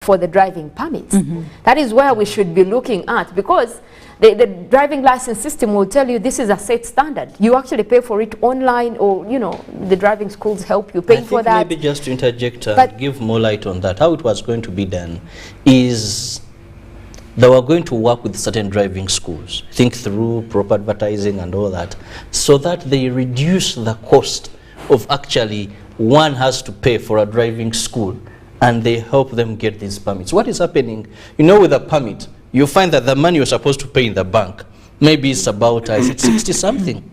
for the driving permits. That is where we should be looking at, because the driving license system will tell you this is a set standard. You actually pay for it online, or the driving schools help you pay for that. Maybe just to interject and give more light on that, how it was going to be done is they were going to work with certain driving schools, think through proper advertising and all that, so that they reduce the cost of actually one has to pay for a driving school, and they help them get these permits. What is happening, with a permit, you find that the money you're supposed to pay in the bank, maybe it's about 60 something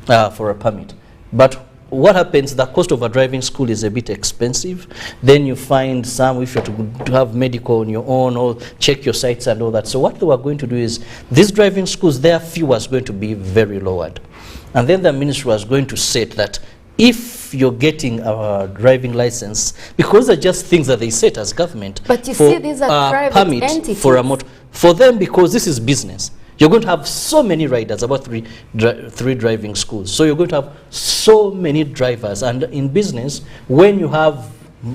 for a permit. But what happens, the cost of a driving school is a bit expensive. Then you find some, if you're to have medical on your own, or check your sites and all that. So what they were going to do is, these driving schools, their fee was going to be very lowered. And then the ministry was going to set that if you're getting a driving license, because they're just things that they set as government. But you see, these are private entities. For them, because this is business. You're going to have so many riders, about three driving schools. So you're going to have so many drivers. And in business, when you have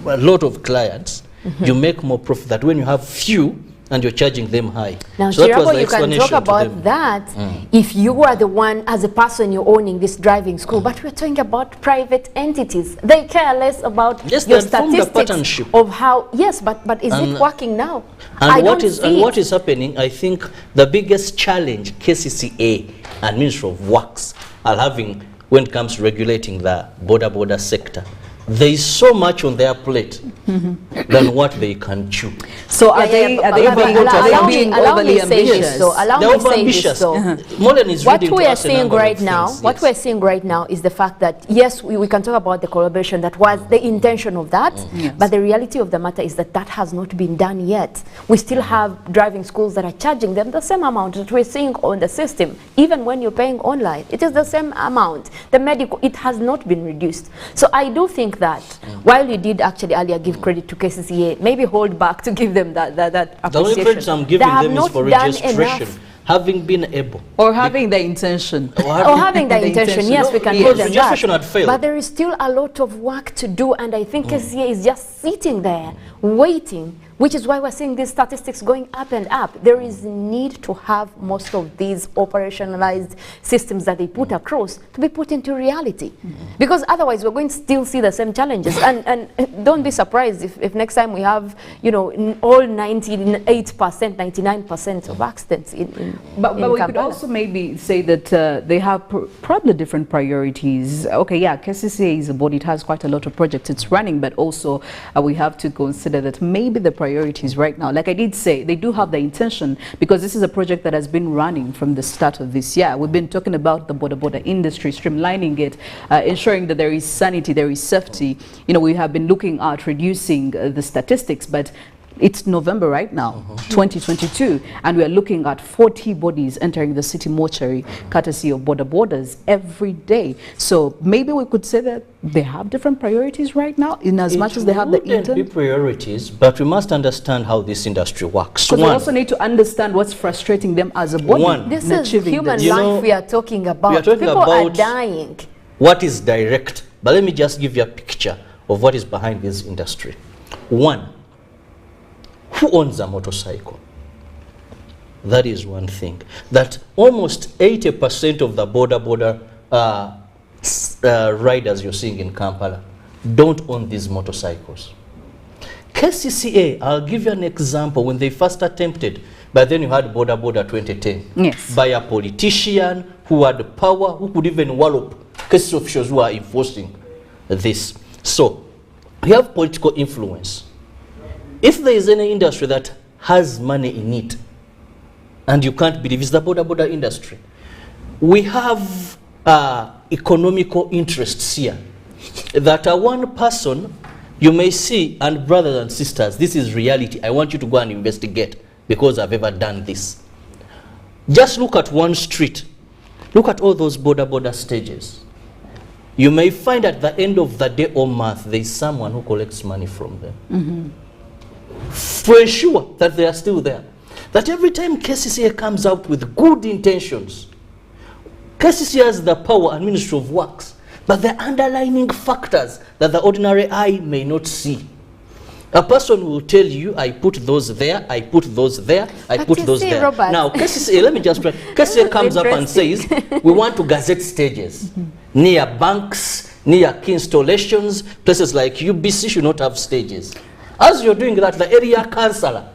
a lot of clients, you make more profit than when you have few and you're charging them high. Now, so Kirabo, you can talk about that if you are the one, as a person, you're owning this driving school. But we're talking about private entities. They care less about your statistics of how. Yes, but is it working now? And what is happening? I think the biggest challenge KCCA and Ministry of Works are having when it comes to regulating the border sector, there is so much on their plate than what they can chew. So are they being overly ambitious? Mollen is what we are seeing right now, what we're seeing right now is the fact that, yes, we can talk about the collaboration. That was the intention of that, but the reality of the matter is that that has not been done yet. We still have driving schools that are charging them the same amount that we're seeing on the system. Even when you're paying online, it is the same amount. The medical, it has not been reduced. So I do think that while you did actually earlier give credit to KCCA, maybe hold back to give them that appreciation. The only credit I'm giving them is for registration, having been able. Or having the intention. Or having the intention, yes, we can call them registration had failed. But there is still a lot of work to do, and I think KCCA is just sitting there, waiting, which is why we're seeing these statistics going up and up. There is need to have most of these operationalized systems that they put across to be put into reality. Because otherwise we're going to still see the same challenges. and don't be surprised if next time we have, all 98%, 99% of accidents in But we could also maybe say that they have probably different priorities. Okay, yeah, KCCA is a body, it has quite a lot of projects it's running, but also we have to consider that maybe the priorities right now, like I did say, they do have the intention, because this is a project that has been running from the start of this year. We've been talking about the border industry, streamlining it, ensuring that there is sanity, there is safety. We have been looking at reducing the statistics, but it's November right now, 2022, and we are looking at 40 bodies entering the city mortuary, courtesy of borders every day. So maybe we could say that they have different priorities right now, in as much as they have the intent. Be priorities, but we must understand how this industry works. Because we also need to understand what's frustrating them as a body. This is human life we are talking about. People are dying. What is direct? But let me just give you a picture of what is behind this industry. One, who owns a motorcycle? That is one thing. That almost 80% of the border riders you're seeing in Kampala don't own these motorcycles. KCCA, I'll give you an example. When they first attempted, but then you had border 2010, yes, by a politician who had power, who could even wallop case officials who are enforcing this. So we have political influence. If there is any industry that has money in it, and you can't believe it's the border industry, we have economical interests here. That one person you may see, and brothers and sisters, this is reality. I want you to go and investigate because I've ever done this. Just look at one street. Look at all those border stages. You may find at the end of the day or month, there is someone who collects money from them. For sure that they are still there. That every time KCCA comes out with good intentions, KCCA has the power and Ministry of Works, but the underlying factors that the ordinary eye may not see. A person will tell you, I put those there, I put those there, I put those there. Robert. Now, KCCA, let me just try. KCCA comes up and says, we want to gazette stages near banks, near key installations, places like UBC should not have stages. As you're doing that, the area councillor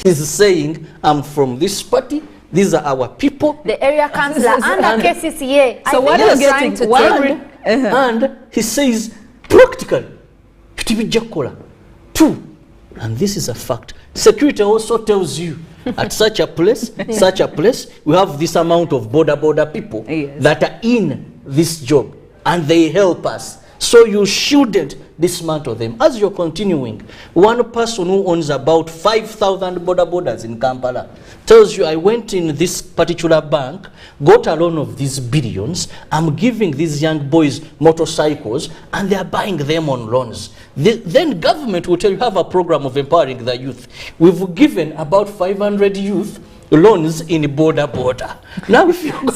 is saying, I'm from this party, these are our people. The area councillor under KCCA. So what are you getting to and he says, practically, two, and this is a fact. Security also tells you, at such a place, we have this amount of border people that are in this job, and they help us. So you shouldn't dismantle them. As you're continuing, one person who owns about 5,000 borders in Kampala tells you, I went in this particular bank, got a loan of these billions, I'm giving these young boys motorcycles, and they're buying them on loans. Then government will tell you, have a program of empowering the youth. We've given about 500 youth loans in border. Now, if you really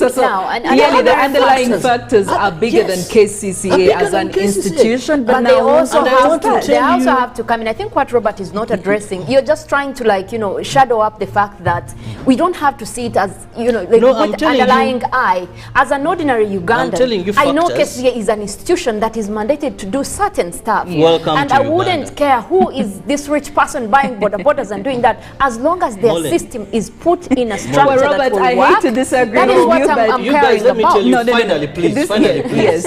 the underlying factors are bigger than KCCA as an institution, but they also have to come in. I think what Robert is not addressing, you're just trying to, like, you know, shadow up the fact that we don't have to see it as, you know, like with underlying eye. As an ordinary Ugandan, I know KCCA is an institution that is mandated to do certain stuff. Welcome to I wouldn't care who is this rich person buying borders and doing that, as long as their system is put in a structure Robert, that will I work. hate to disagree That is with what you, but you guys, let me tell you, finally, please. Yes.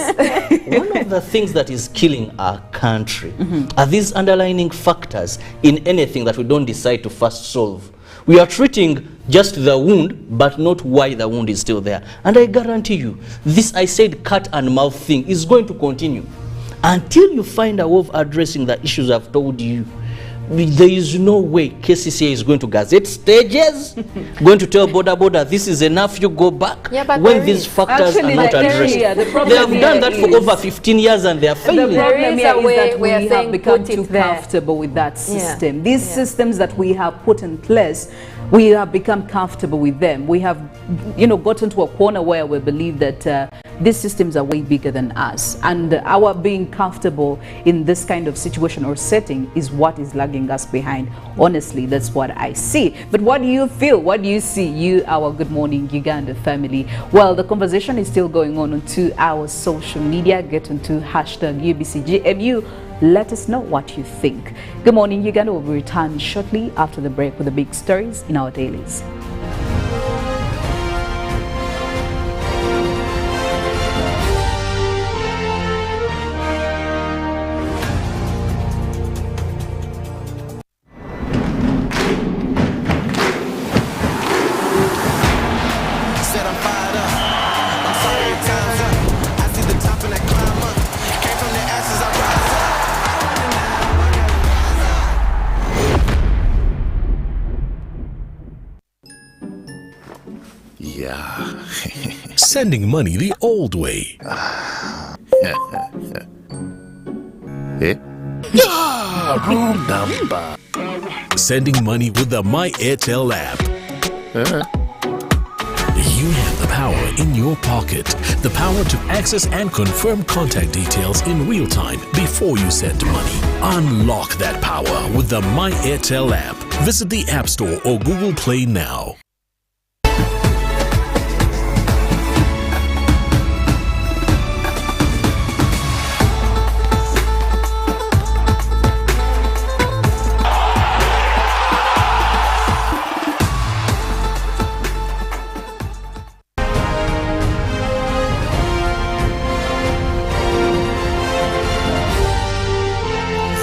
One of the things that is killing our country are these underlying factors in anything that we don't decide to first solve. We are treating just the wound, but not why the wound is still there. And I guarantee you, this, I said, cat and mouth thing is going to continue until you find a way of addressing the issues I've told you. There is no way KCCA is going to gazette stages, going to tell border, this is enough, you go back, when these factors are not addressed. They have done that for over 15 years and they are failing. The problem here is that we have become too comfortable with that system. These systems that we have put in place, we have become comfortable with them. We have, you know, gotten to a corner where we believe that these systems are way bigger than us, and our being comfortable in this kind of situation or setting is what is lagging us behind. Honestly, that's what I see. But what do you feel? What do you see, you, our Good Morning Uganda family? Well, the conversation is still going on to our social media. Get into #UBCGMU. Let us know what you think. Good Morning Uganda will return shortly after the break with the big stories in our dailies. Sending money the old way. Wrong number. Sending money with the My Airtel app. You have the power in your pocket. The power to access and confirm contact details in real time before you send money. Unlock that power with the My Airtel app. Visit the App Store or Google Play now.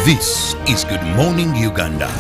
This is Good Morning Uganda.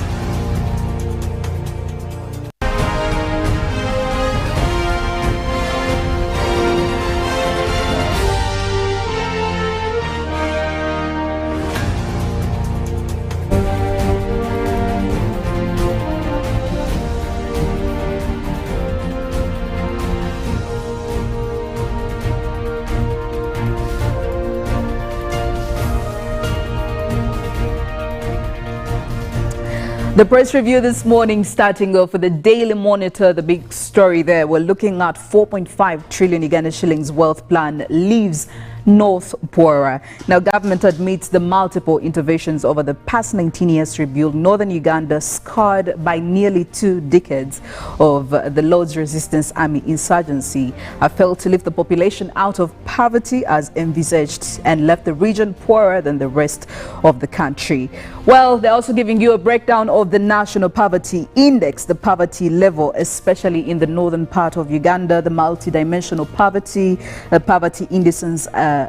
The press review this morning, starting off with the Daily Monitor, the big story there. We're looking at 4.5 trillion Uganda shillings wealth plan leaves North poorer. Now, government admits the multiple interventions over the past 19 years to rebuild northern Uganda, scarred by nearly 2 decades of the Lord's Resistance Army insurgency, have failed to lift the population out of poverty as envisaged and left the region poorer than the rest of the country. Well, they're also giving you a breakdown of the National Poverty Index, the poverty level, especially in the northern part of Uganda, the multidimensional poverty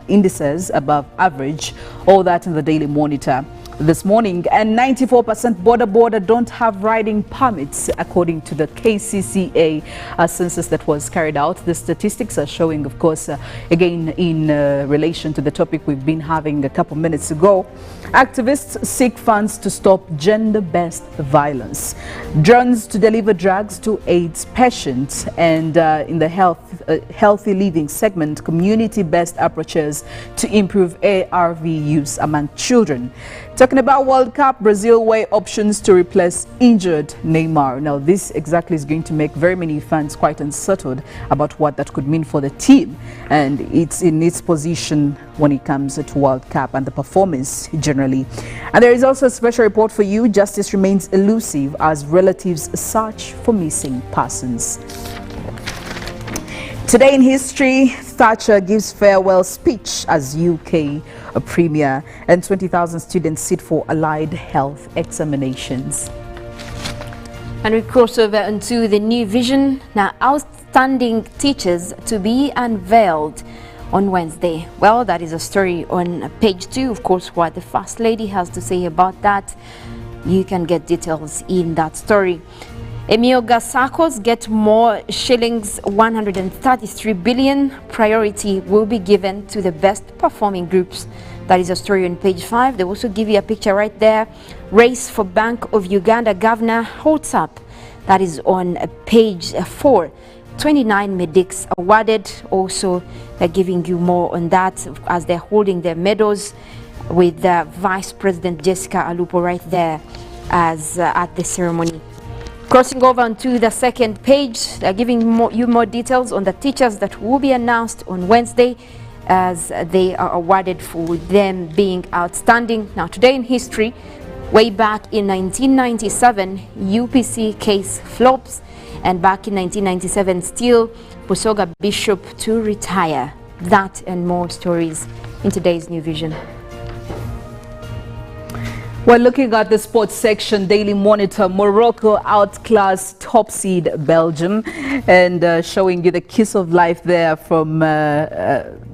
indices above average, all that in the Daily Monitor this morning. And 94% border don't have riding permits, according to the KCCA census that was carried out. The statistics are showing, of course, again in relation to the topic we've been having a couple minutes ago. Activists seek funds to stop gender-based violence. Drones to deliver drugs to AIDS patients. And in the healthy living segment, community-based approaches to improve ARV use among children. Talking about World Cup, Brazil weigh options to replace injured Neymar. Now, this exactly is going to make very many fans quite unsettled about what that could mean for the team and it's in its position when it comes to World Cup and the performance generally. And there is also a special report for you. Justice remains elusive as relatives search for missing persons. Today in history, Thatcher gives farewell speech as UK Premier, and 20,000 students sit for allied health examinations. And we cross over into the new vision. Now, outstanding teachers to be unveiled on Wednesday. Well, that is a story on page 2. Of course, what the First Lady has to say about that, you can get details in that story. Emioga SACCOs get more shillings, 133 billion. Priority will be given to the best performing groups. That is a story on page 5. They also give you a picture right there. Race for Bank of Uganda Governor holds up. That is on page 4. 29 medics awarded. Also, they're giving you more on that as they're holding their medals with Vice President Jessica Alupo right there as at the ceremony. Crossing over onto the second page, they're giving you more details on the teachers that will be announced on Wednesday as they are awarded for them being outstanding. Now, today in history, way back in 1997, UPC case flops, and back in 1997, still Busoga Bishop to retire. That and more stories in today's New Vision. We're looking at the sports section. Daily Monitor, Morocco outclassed top seed Belgium, and showing you the kiss of life there from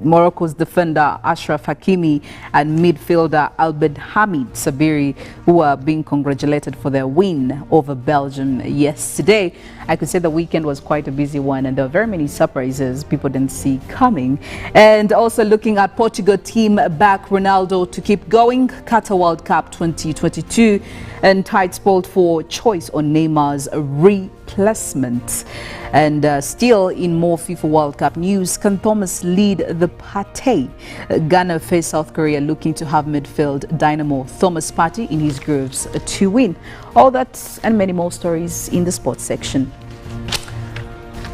Morocco's defender Ashraf Hakimi and midfielder Albed Hamid Sabiri, who are being congratulated for their win over Belgium yesterday. I could say the weekend was quite a busy one, and there were very many surprises people didn't see coming. And also looking at Portugal team back Ronaldo to keep going, Qatar World Cup 2022, and tight spot for choice on Neymar's replacement. And still in more FIFA World Cup news, can Thomas lead the party? Ghana face South Korea, looking to have midfield dynamo Thomas Partey in his groups to win. All that and many more stories in the sports section.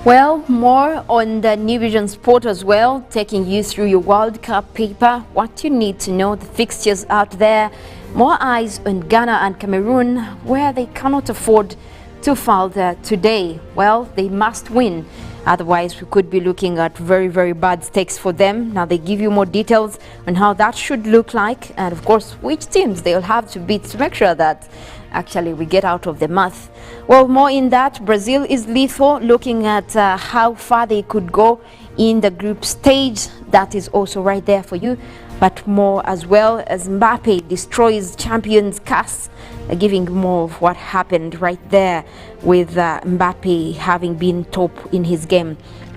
Well, more on the New Vision Sport as well, taking you through your World Cup paper, what you need to know, the fixtures out there, more eyes on Ghana and Cameroon, where they cannot afford to fall there today. Well, they must win. Otherwise, we could be looking at very, very bad stakes for them. Now, they give you more details on how that should look like, and of course, which teams they'll have to beat to make sure that actually we get out of the math. Well, more in that, Brazil is lethal, looking at how far they could go in the group stage. That is also right there for you. But more as well as Mbappe destroys champions CAS, giving more of what happened right there with Mbappe having been top in his game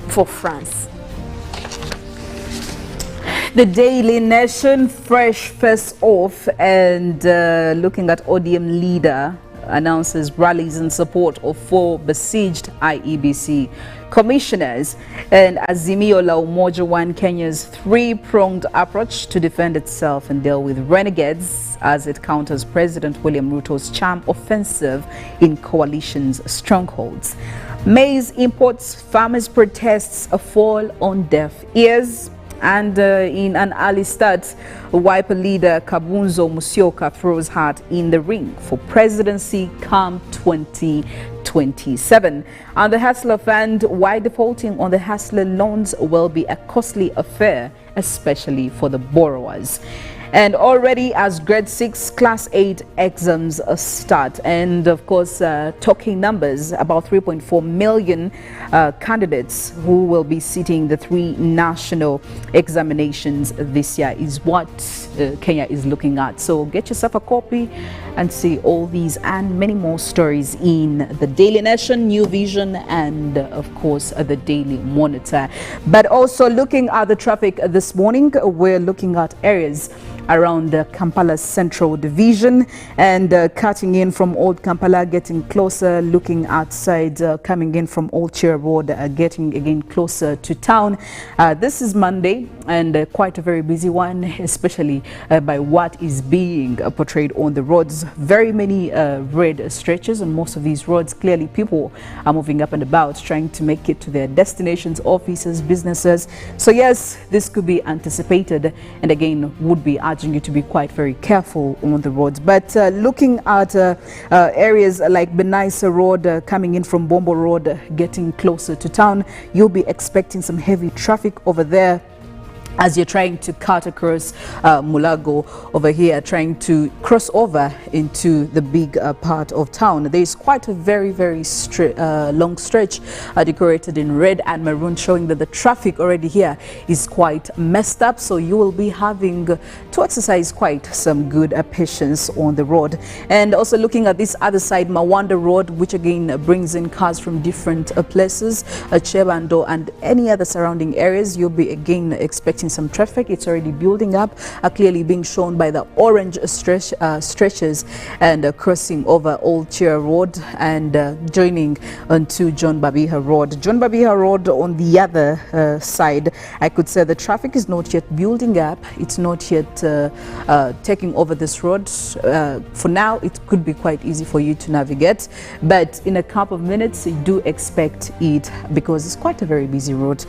for France. The Daily Nation, fresh face off, and looking at ODM leader announces rallies in support of 4 besieged IEBC commissioners, and Azimio la Umoja won Kenya's 3-pronged approach to defend itself and deal with renegades as it counters President William Ruto's charm offensive in coalition's strongholds. Maize imports, farmers' protests fall on deaf ears. And in an early start, Wiper leader Kabunzo Musyoka throws hat in the ring for presidency come 2027. On the Hustler Fund, why defaulting on the Hustler loans will be a costly affair, especially for the borrowers. And already as grade 6 class 8 exams start, and of course talking numbers, about 3.4 million candidates who will be sitting the 3 national examinations this year is what Kenya is looking at. So get yourself a copy and see all these and many more stories in the Daily Nation, New Vision, and of course the Daily Monitor. But also looking at the traffic this morning, we're looking at areas around Kampala Central Division and cutting in from Old Kampala, getting closer, looking outside, coming in from Old Chira Road, getting again closer to town. This is Monday and quite a very busy one, especially by what is being portrayed on the roads. Very many red stretches on most of these roads. Clearly people are moving up and about, trying to make it to their destinations, offices, businesses. So yes, this could be anticipated, and again would be urging you to be quite very careful on the roads. But looking at areas like Benaisa Road, coming in from Bombo Road, getting closer to town, you'll be expecting some heavy traffic over there as you're trying to cut across Mulago over here, trying to cross over into the big part of town. There's quite a very long stretch decorated in red and maroon, showing that the traffic already here is quite messed up. So you will be having to exercise quite some good patience on the road. And also looking at this other side, Mawanda Road, which again brings in cars from different places, Chebando and any other surrounding areas, you'll be again expecting some traffic. It's already building up, clearly being shown by the orange stretches and crossing over Old Chira Road and joining onto John Babiha Road. John Babiha Road on the other side, I could say the traffic is not yet building up. It's not yet taking over this road. For now, it could be quite easy for you to navigate, but in a couple of minutes, you do expect it because it's quite a very busy road,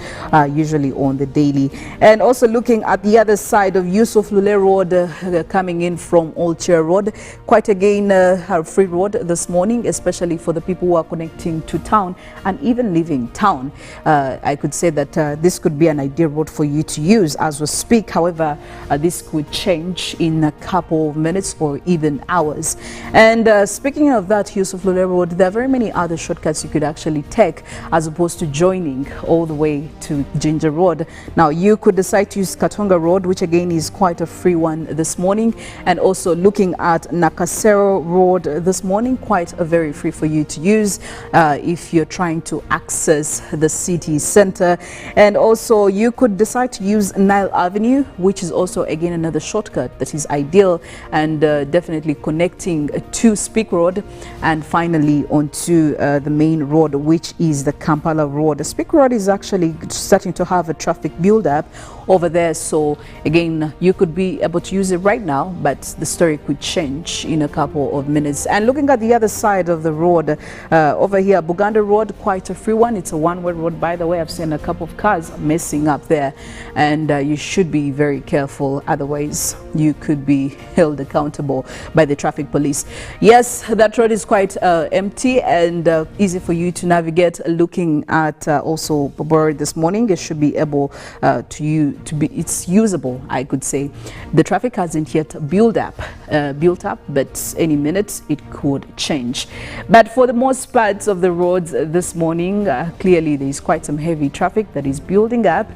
usually on the daily. And also looking at the other side of Yusuf Lule Road, coming in from Old Chira Road, quite again a free road this morning, especially for the people who are connecting to town and even leaving town. I could say that this could be an ideal road for you to use as we speak. However, this could change in a couple of minutes or even hours. And speaking of that Yusuf Lule Road, there are very many other shortcuts you could actually take as opposed to joining all the way to Ginger Road. Now you could decide to use Katonga Road, which again is quite a free one this morning, and also looking at Nakasero Road this morning, quite a very free for you to use if you're trying to access the city center. And also you could decide to use Nile Avenue, which is also again another shortcut that is ideal and definitely connecting to Speak Road and finally onto the main road, which is the Kampala Road. The Speak Road is actually starting to have a traffic build up over there, so again you could be able to use it right now, but the story could change in a couple of minutes. And looking at the other side of the road, over here Buganda Road, quite a free one. It's a one-way road, by the way. I've seen a couple of cars messing up there, and you should be very careful, otherwise you could be held accountable by the traffic police. Yes, that road is quite empty and easy for you to navigate. Looking at also Bobori this morning, it should be able it's usable, I could say. The traffic hasn't yet built up, but any minute it could change. But for the most parts of the roads this morning, clearly there is quite some heavy traffic that is building up,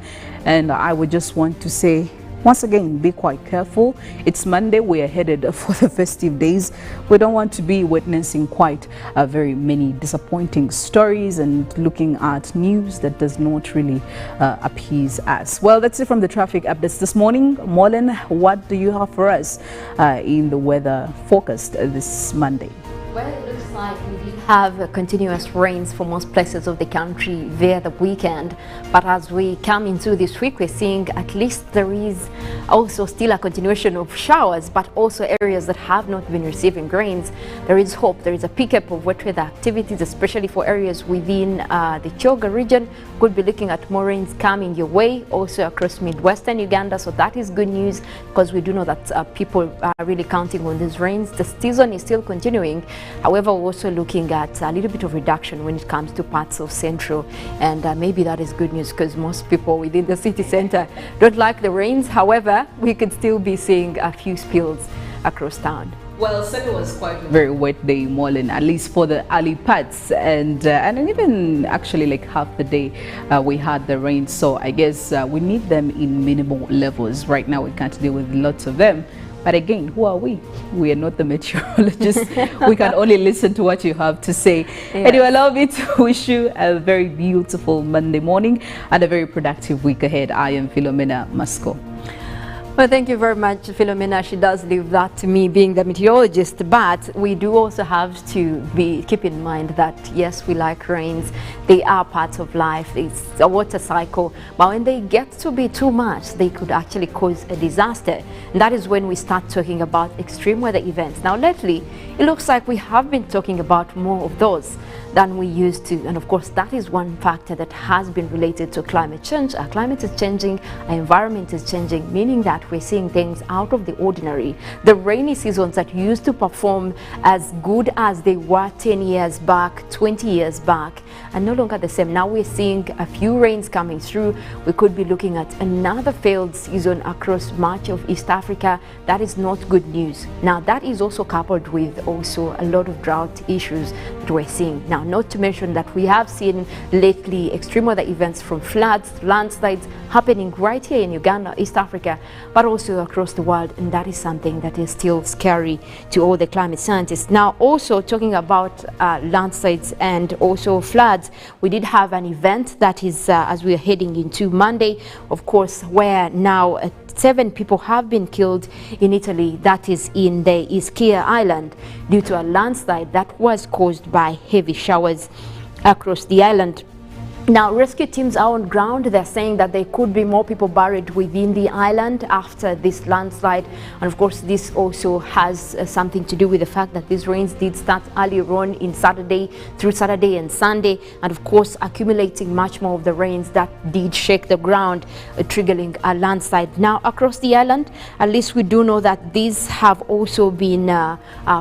and I would just want to say, once again, be quite careful. It's Monday, we are headed for the festive days. We don't want to be witnessing quite very many disappointing stories and looking at news that does not really appease us. Well, that's it from the traffic updates this morning. Mollen, what do you have for us in the weather forecast this Monday? Well, it looks like we did have continuous rains for most places of the country via the weekend, but as we come into this week, we're seeing at least there is also still a continuation of showers, but also areas that have not been receiving rains. There is hope. There is a pickup of wet weather activities, especially for areas within the Kyoga region. Could be looking at more rains coming your way, also across Midwestern Uganda. So that is good news, because we do know that people are really counting on these rains. The season is still continuing. However, we're also looking at a little bit of reduction when it comes to parts of Central, and maybe that is good news, because most people within the city center don't like the rains. However, we could still be seeing a few spills across town. Well, Sunday was quite a very wet day in Mollen, at least for the early parts, and even actually like half the day we had the rain. So I guess we need them in minimal levels. Right now we can't deal with lots of them. But again, who are we? We are not the meteorologists. We can only listen to what you have to say. Yes. Anyway, allow me to wish you a very beautiful Monday morning and a very productive week ahead. I am Philomena Mastiko. Well, thank you very much, Philomena. She does leave that to me, being the meteorologist, but we do also have to keep in mind that, yes, we like rains. They are parts of life. It's a water cycle. But when they get to be too much, they could actually cause a disaster. And that is when we start talking about extreme weather events. Now, lately, it looks like we have been talking about more of those than we used to. And of course, that is one factor that has been related to climate change. Our climate is changing, our environment is changing, meaning that we're seeing things out of the ordinary. The rainy seasons that used to perform as good as they were 10 years back, 20 years back, are no longer the same. Now we're seeing a few rains coming through. We could be looking at another failed season across much of East Africa. That is not good news. Now that is also coupled with also a lot of drought issues that we're seeing. Now, not to mention that we have seen lately extreme weather events from floods, landslides happening right here in Uganda, East Africa, but also across the world, and that is something that is still scary to all the climate scientists. Now, also talking about landslides and also floods, we did have an event that is, as we are heading into Monday, of course, where now 7 people have been killed in Italy, that is in the Ischia Island, due to a landslide that was caused by heavy showers across the island. Now, rescue teams are on ground. They're saying that there could be more people buried within the island after this landslide. And of course, this also has something to do with the fact that these rains did start earlier on in through Saturday and Sunday. And of course, accumulating much more of the rains that did shake the ground, triggering a landslide. Now, across the island, at least we do know that these have also been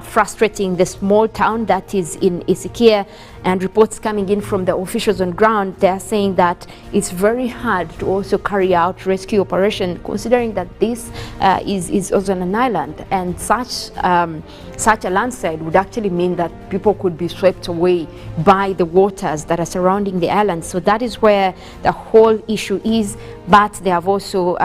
frustrating the small town that is in Ischia. And reports coming in from the officials on ground, they are saying that it's very hard to also carry out rescue operation, considering that this is also on an island, and such a landslide would actually mean that people could be swept away by the waters that are surrounding the island. So that is where the whole issue is. But they have also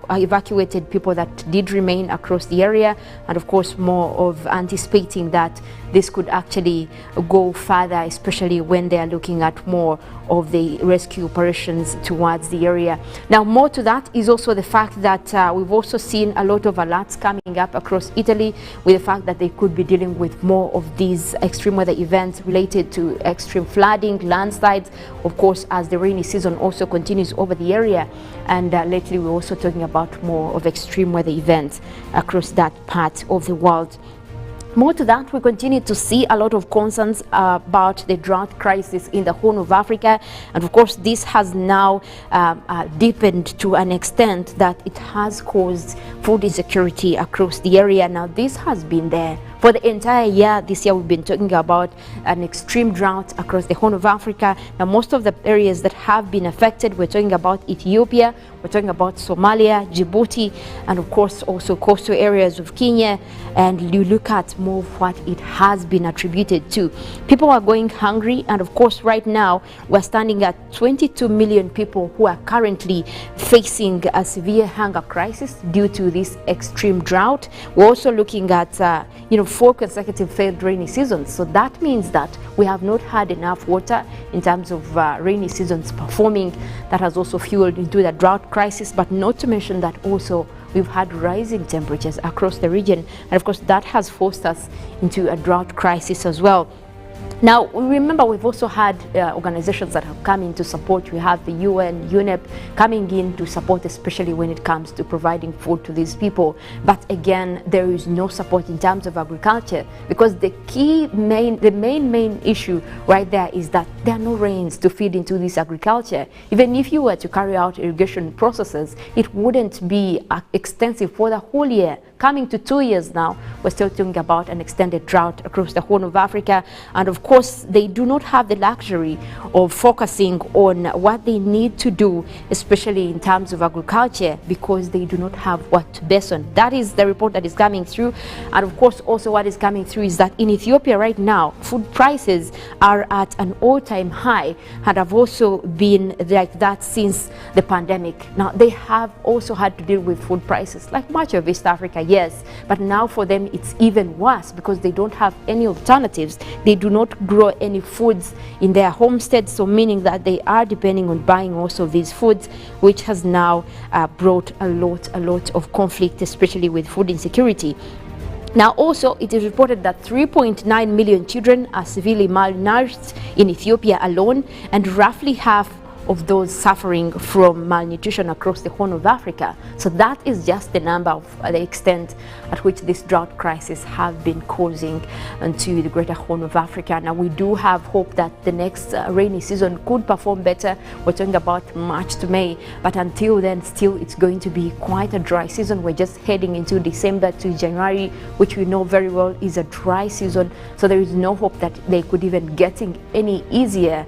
evacuated people that did remain across the area, and of course more of anticipating that this could actually go further, especially when they are looking at more of the rescue operations towards the area. Now, more to that is also the fact that we've also seen a lot of alerts coming up across Italy, with the fact that they could be dealing with more of these extreme weather events related to extreme flooding, landslides, of course, as the rainy season also continues over the area. And lately we're also talking about more of extreme weather events across that part of the world. More to that, we continue to see a lot of concerns about the drought crisis in the Horn of Africa. And of course, this has now deepened to an extent that it has caused food insecurity across the area. Now, this has been there for the entire year. This year, we've been talking about an extreme drought across the Horn of Africa. Now, most of the areas that have been affected, we're talking about Ethiopia, we're talking about Somalia, Djibouti, and of course, also coastal areas of Kenya. And you look at more of what it has been attributed to. People are going hungry, and of course, right now, we're standing at 22 million people who are currently facing a severe hunger crisis due to this extreme drought. We're also looking at 4 consecutive failed rainy seasons. So that means that we have not had enough water in terms of rainy seasons performing. That has also fueled into the drought crisis, but not to mention that also we've had rising temperatures across the region. And of course, that has forced us into a drought crisis as well. Now, remember, we've also had organizations that have come in to support. We have the UN, UNEP coming in to support, especially when it comes to providing food to these people. But again, there is no support in terms of agriculture, because the main issue right there is that there are no rains to feed into this agriculture. Even if you were to carry out irrigation processes, it wouldn't be extensive for the whole year. Coming to 2 years now, we're still talking about an extended drought across the Horn of Africa. And of course, they do not have the luxury of focusing on what they need to do, especially in terms of agriculture, because they do not have what to base on. That is the report that is coming through. And of course, also what is coming through is that in Ethiopia right now, food prices are at an all-time high and have also been like that since the pandemic. Now, they have also had to deal with food prices like much of East Africa. Yes, but now for them it's even worse because they don't have any alternatives. They do not grow any foods in their homesteads, so meaning that they are depending on buying also these foods, which has now brought a lot of conflict, especially with food insecurity. Now, also, it is reported that 3.9 million children are severely malnourished in Ethiopia alone, and roughly half of those suffering from malnutrition across the Horn of Africa. So that is just the number of the extent at which this drought crisis have been causing to the greater Horn of Africa. Now, we do have hope that the next rainy season could perform better. We're talking about March to May, but until then, still it's going to be quite a dry season. We're just heading into December to January, which we know very well is a dry season. So there is no hope that they could even getting any easier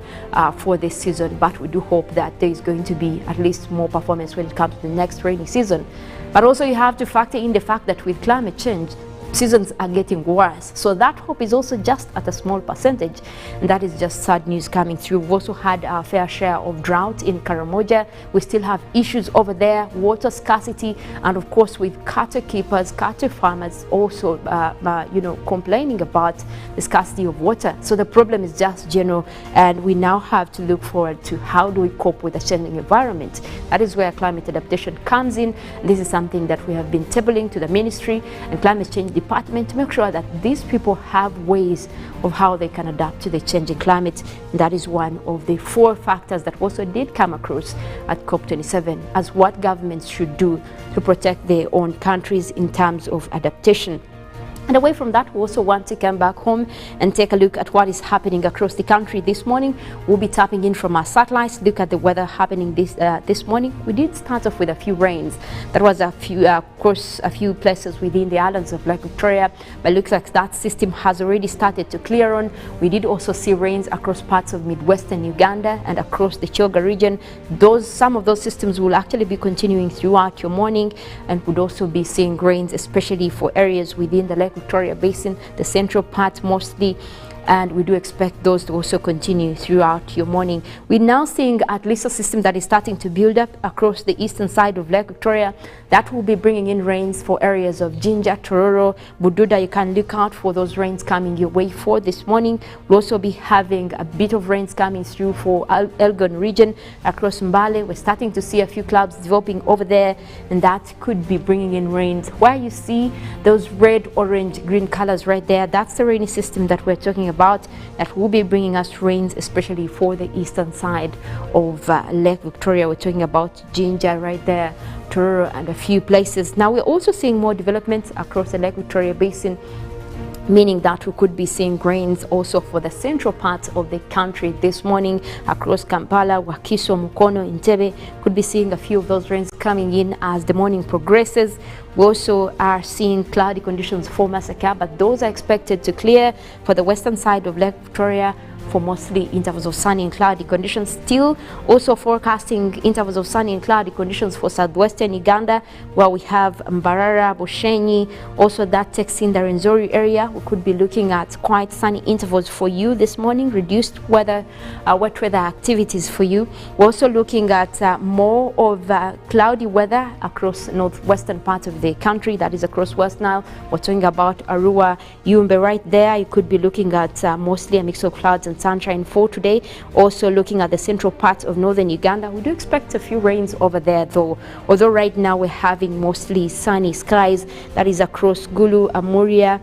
for this season, but we do hope that there is going to be at least more performance when it comes to the next rainy season. But also you have to factor in the fact that with climate change, seasons are getting worse. So that hope is also just at a small percentage, and that is just sad news coming through. We've also had our fair share of drought in Karamoja. We still have issues over there, water scarcity, and of course with cattle keepers, cattle farmers also complaining about the scarcity of water. So the problem is just general, and we now have to look forward to how do we cope with the changing environment. That is where climate adaptation comes in. This is something that we have been tabling to the ministry and climate change department to make sure that these people have ways of how they can adapt to the changing climate. And that is one of the 4 factors that also did come across at COP27 as what governments should do to protect their own countries in terms of adaptation. And away from that, we also want to come back home and take a look at what is happening across the country this morning. We'll be tapping in from our satellites, look at the weather happening this morning. We did start off with a few rains. That was a few places within the islands of Lake Victoria, but it looks like that system has already started to clear on. We did also see rains across parts of Midwestern Uganda and across the Choga region. Some of those systems will actually be continuing throughout your morning, and would also be seeing rains, especially for areas within the Lake Victoria Basin, the central part mostly, and we do expect those to also continue throughout your morning. We're now seeing at least a system that is starting to build up across the eastern side of Lake Victoria. That will be bringing in rains for areas of Jinja, Tororo, Bududa. You can look out for those rains coming your way for this morning. We'll also be having a bit of rains coming through for Elgon region across Mbale. We're starting to see a few clouds developing over there, and that could be bringing in rains. Where you see those red, orange, green colors right there, that's the rainy system that we're talking about, that will be bringing us rains, especially for the eastern side of Lake Victoria. We're talking about Jinja right there, Tororo, and a few places. Now we're also seeing more developments across the Lake Victoria Basin, meaning that we could be seeing rains also for the central parts of the country this morning across Kampala, Wakiso, Mukono, Entebbe. Could be seeing a few of those rains coming in as the morning progresses. We also are seeing cloudy conditions for Masaka, but those are expected to clear for the western side of Lake Victoria, for mostly intervals of sunny and cloudy conditions. Still also forecasting intervals of sunny and cloudy conditions for southwestern Uganda, where we have Mbarara, Boshenyi. Also that takes in the Renzori area. We could be looking at quite sunny intervals for you this morning, reduced wet weather activities for you. We're also looking at more of cloudy weather across northwestern part of the country, that is across West Nile. We're talking about Arua, Yumbe right there. You could be looking at mostly a mix of clouds and sunshine for today. Also looking at the central part of northern Uganda, we do expect a few rains over there though, although right now we're having mostly sunny skies. That is across Gulu, Amuria,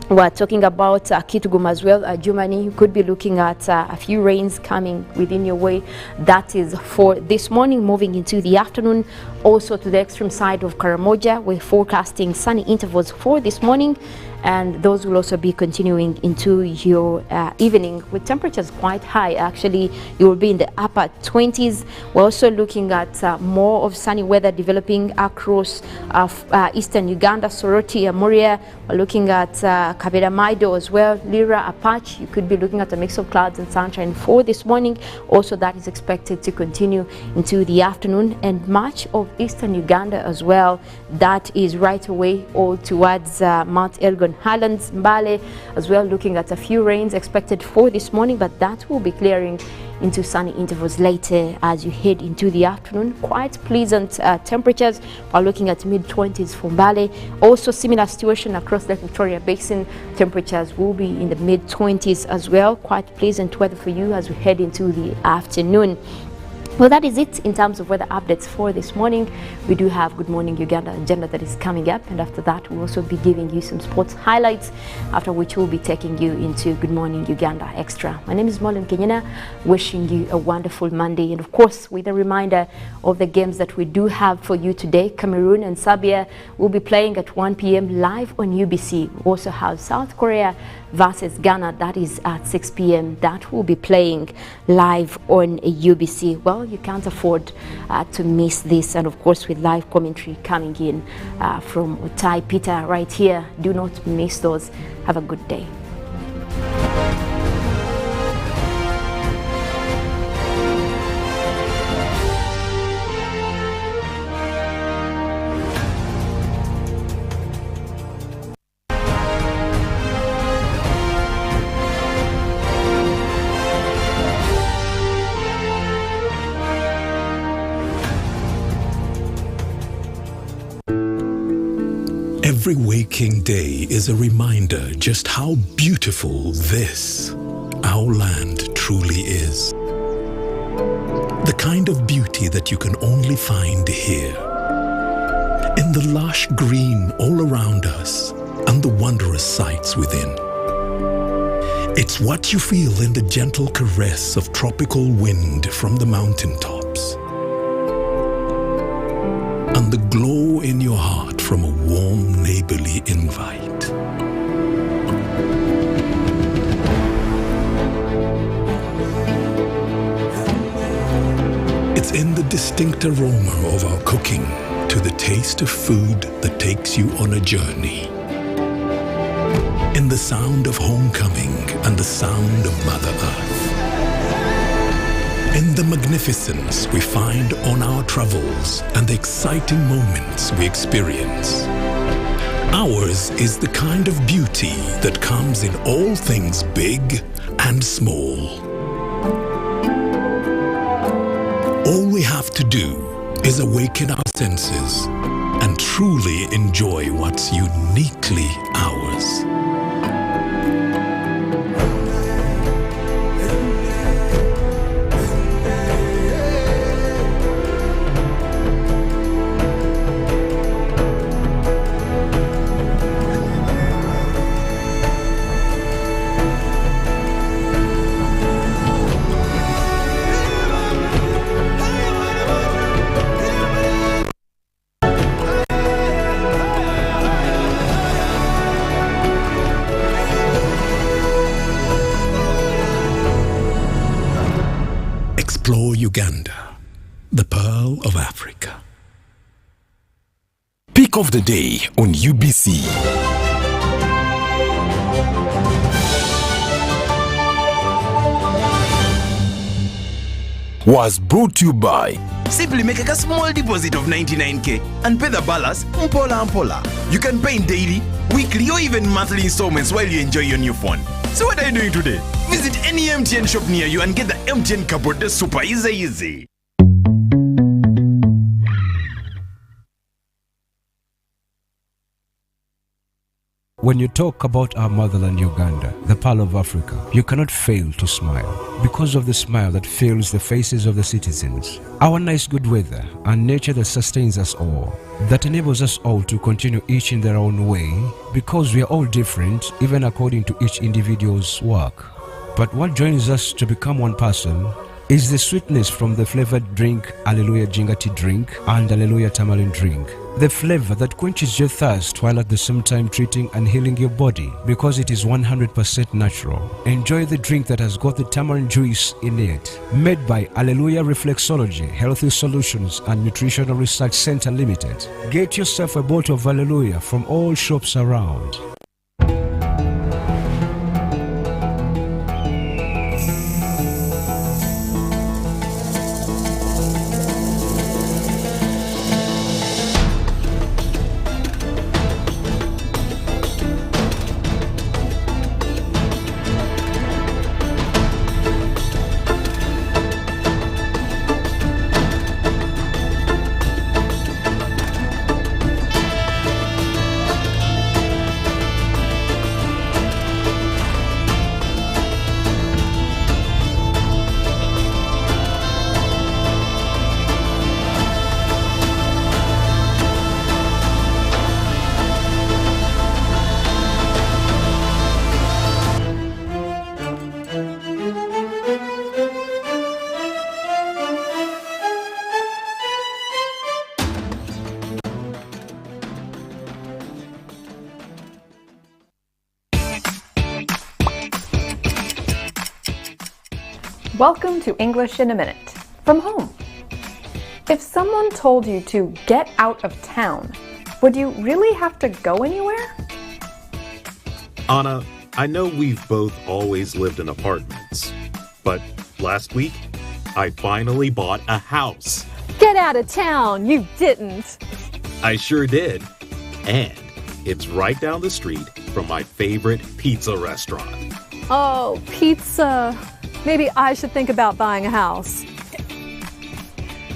We're talking about Kitgum as well. Germany, you could be looking at a few rains coming within your way. That is for this morning, moving into the afternoon. Also to the extreme side of Karamoja, we're forecasting sunny intervals for this morning, and those will also be continuing into your evening with temperatures quite high. Actually, you will be in the upper 20s. We're also looking at more of sunny weather developing across eastern Uganda, Soroti, Amuria. We're looking at Kabera Maido as well, Lira, Apache. You could be looking at a mix of clouds and sunshine for this morning. Also, that is expected to continue into the afternoon, and much of eastern Uganda as well. That is right away all towards Mount Elgon Highlands, Mbale as well, looking at a few rains expected for this morning, but that will be clearing into sunny intervals later as you head into the afternoon. Quite pleasant temperatures. We're looking at mid-20s for Mbale. Also similar situation across the Victoria Basin. Temperatures will be in the mid-20s as well. Quite pleasant weather for you as we head into the afternoon. Well, that is it in terms of weather updates for this morning. We do have Good Morning Uganda agenda that is coming up, and after that we'll also be giving you some sports highlights, after which we'll be taking you into Good Morning Uganda Extra. My name is Mollen, Kenyena, wishing you a wonderful Monday, and of course with a reminder of the games that we do have for you today. Cameroon and Serbia will be playing at 1 p.m. live on UBC. We also have South Korea versus Ghana, that is at 6 p.m. That will be playing live on UBC. Well, you can't afford to miss this, and of course with live commentary coming in from Otai Peter right here. Do not miss those. Have a good day. Every waking day is a reminder just how beautiful this, our land, truly is. The kind of beauty that you can only find here. In the lush green all around us and the wondrous sights within. It's what you feel in the gentle caress of tropical wind from the mountaintops. And the glow in your heart from a warm neighborly invite. It's in the distinct aroma of our cooking to the taste of food that takes you on a journey. In the sound of homecoming and the sound of Mother Earth. In the magnificence we find on our travels and the exciting moments we experience. Ours is the kind of beauty that comes in all things big and small. All we have to do is awaken our senses and truly enjoy what's uniquely ours. Explore Uganda, the pearl of Africa. Pick of the day on UBC. Was brought to you by Simply make a small deposit of 99k and pay the balance mpola mpola. You can pay in daily, weekly or even monthly installments while you enjoy your new phone. So what are you doing today? Visit any MTN shop near you and get the MTN cupboard. That's super easy. When you talk about our motherland Uganda, the pearl of Africa, you cannot fail to smile because of the smile that fills the faces of the citizens. Our nice good weather and nature that sustains us all, that enables us all to continue each in their own way because we are all different even according to each individual's work. But what joins us to become one person is the sweetness from the flavored drink Alleluia Jingati drink and Alleluia Tamarind drink. The flavor that quenches your thirst while at the same time treating and healing your body because it is 100% natural. Enjoy the drink that has got the tamarind juice in it. Made by Alleluia Reflexology, Healthy Solutions and Nutritional Research Center Limited. Get yourself a bottle of Alleluia from all shops around. Welcome to English in a Minute, from home. If someone told you to get out of town, would you really have to go anywhere? Anna, I know we've both always lived in apartments, but last week, I finally bought a house. Get out of town, you didn't. I sure did. And it's right down the street from my favorite pizza restaurant. Oh, pizza. Maybe I should think about buying a house.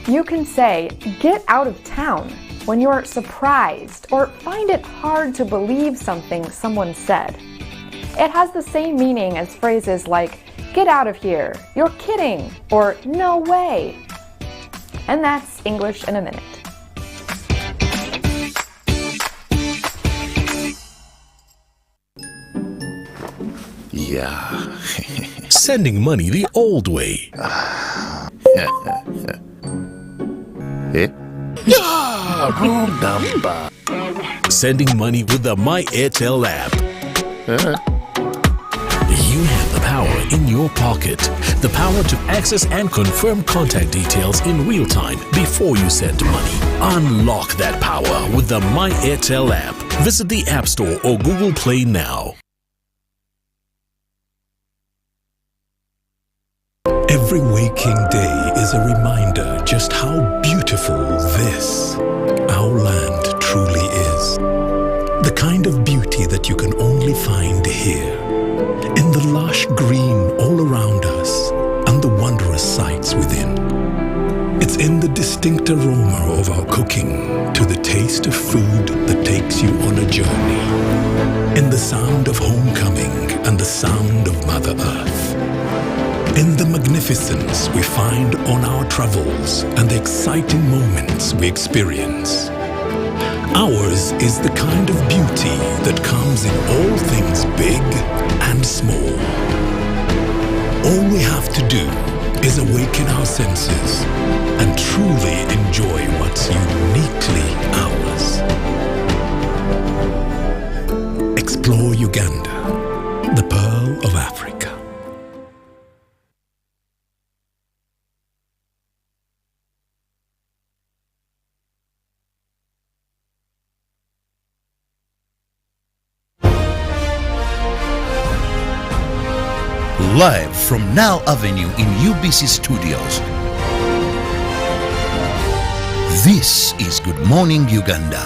You can say, get out of town, when you're surprised or find it hard to believe something someone said. It has the same meaning as phrases like, get out of here, you're kidding, or no way. And that's English in a Minute. Yeah. Sending money the old way. Wrong number. Sending money with the My Airtel app. You have the power in your pocket. The power to access and confirm contact details in real time before you send money. Unlock that power with the My Airtel app. Visit the App Store or Google Play now. Every waking day is a reminder just how beautiful this, our land, truly is. The kind of beauty that you can only find here, in the lush green all around us and the wondrous sights within. It's in the distinct aroma of our cooking, to the taste of food that takes you on a journey, in the sound of homecoming and the sound of Mother Earth. In the magnificence we find on our travels and the exciting moments we experience. Ours is the kind of beauty that comes in all things big and small. All we have to do is awaken our senses and truly enjoy what's uniquely ours. Explore Uganda, the pearl of Africa. Live from Now Avenue in UBC Studios. This is Good Morning Uganda.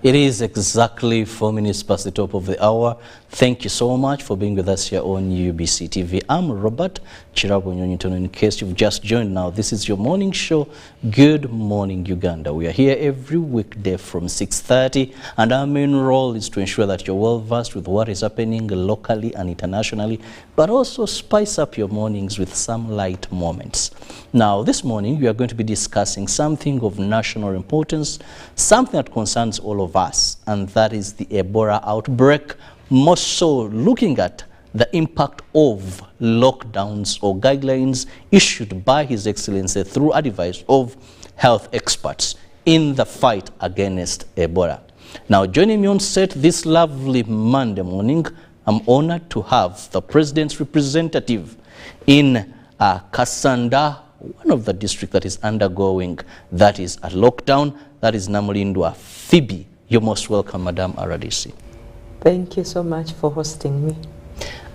It is exactly 4 minutes past the top of the hour. Thank you so much for being with us here on UBC TV. I'm Robert Kirabo Nyonyintono. In case you've just joined now, this is your morning show, Good Morning Uganda. We are here every weekday from 6:30, and our main role is to ensure that you're well versed with what is happening locally and internationally, but also spice up your mornings with some light moments. Now, this morning, we are going to be discussing something of national importance, something that concerns all of us, and that is the Ebola outbreak, more so looking at the impact of lockdowns or guidelines issued by His Excellency through advice of health experts in the fight against Ebola. Now, joining me on set this lovely Monday morning, I'm honored to have the President's representative in Kasanda, one of the districts that is undergoing, that is a lockdown, that is Namulindwa. Phoebe, you're most welcome, Madam RDC. Thank you so much for hosting me.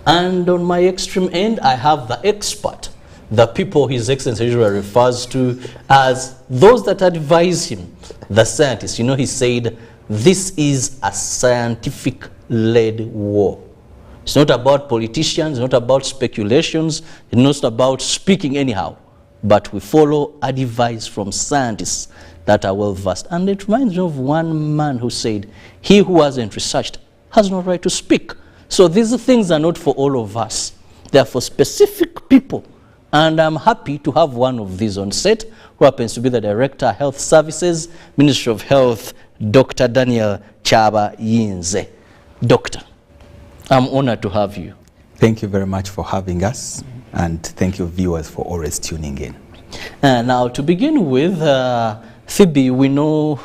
And on my extreme end, I have the expert, the people His Excellency usually refers to as those that advise him, the scientists. You know, he said, this is a scientific-led war. It's not about politicians, it's not about speculations, it's not about speaking anyhow, but we follow advice from scientists that are well versed. And it reminds me of one man who said, he who hasn't researched has no right to speak. So these things are not for all of us. They are for specific people. And I'm happy to have one of these on set, who happens to be the Director of Health Services, Ministry of Health, Dr. Daniel Chaba Yinze. Doctor, I'm honored to have you. Thank you very much for having us, and thank you viewers for always tuning in. Now, to begin with, Phoebe, we know...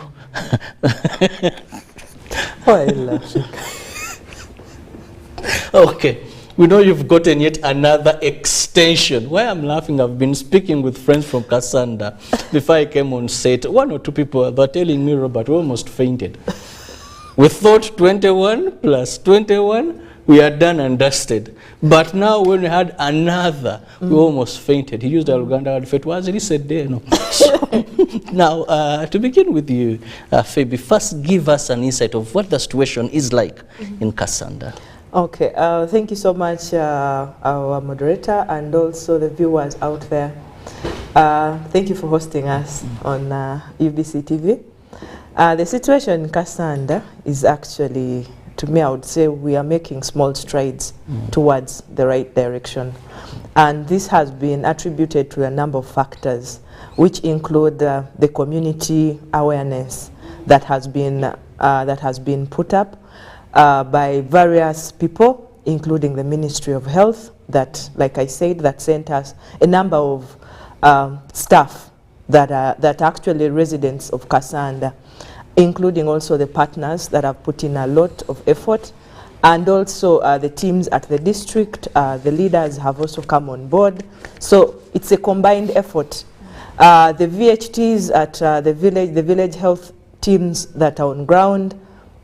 Okay, we know you've gotten yet another extension. Why I'm laughing, I've been speaking with friends from Kasanda. Before I came on set, one or two people were telling me, Robert, we almost fainted. We thought 21 plus 21, we are done and dusted. But now when we had another, we almost fainted. He used the Uganda word, "Fet was he said there." No. Now, to begin with you, Phoebe, first give us an insight of what the situation is like in Kasanda. Okay, thank you so much, our moderator, and also the viewers out there. Thank you for hosting us on UBC TV. The situation in Kasanda is actually, to me, I would say we are making small strides towards the right direction. And this has been attributed to a number of factors, which include the community awareness that has been put up by various people, including the Ministry of Health, that, like I said, that sent us a number of staff that are actually residents of Kasanda, including also the partners that have put in a lot of effort, and also the teams at the district. The leaders have also come on board. So it's a combined effort. The VHTs at the village health teams that are on ground,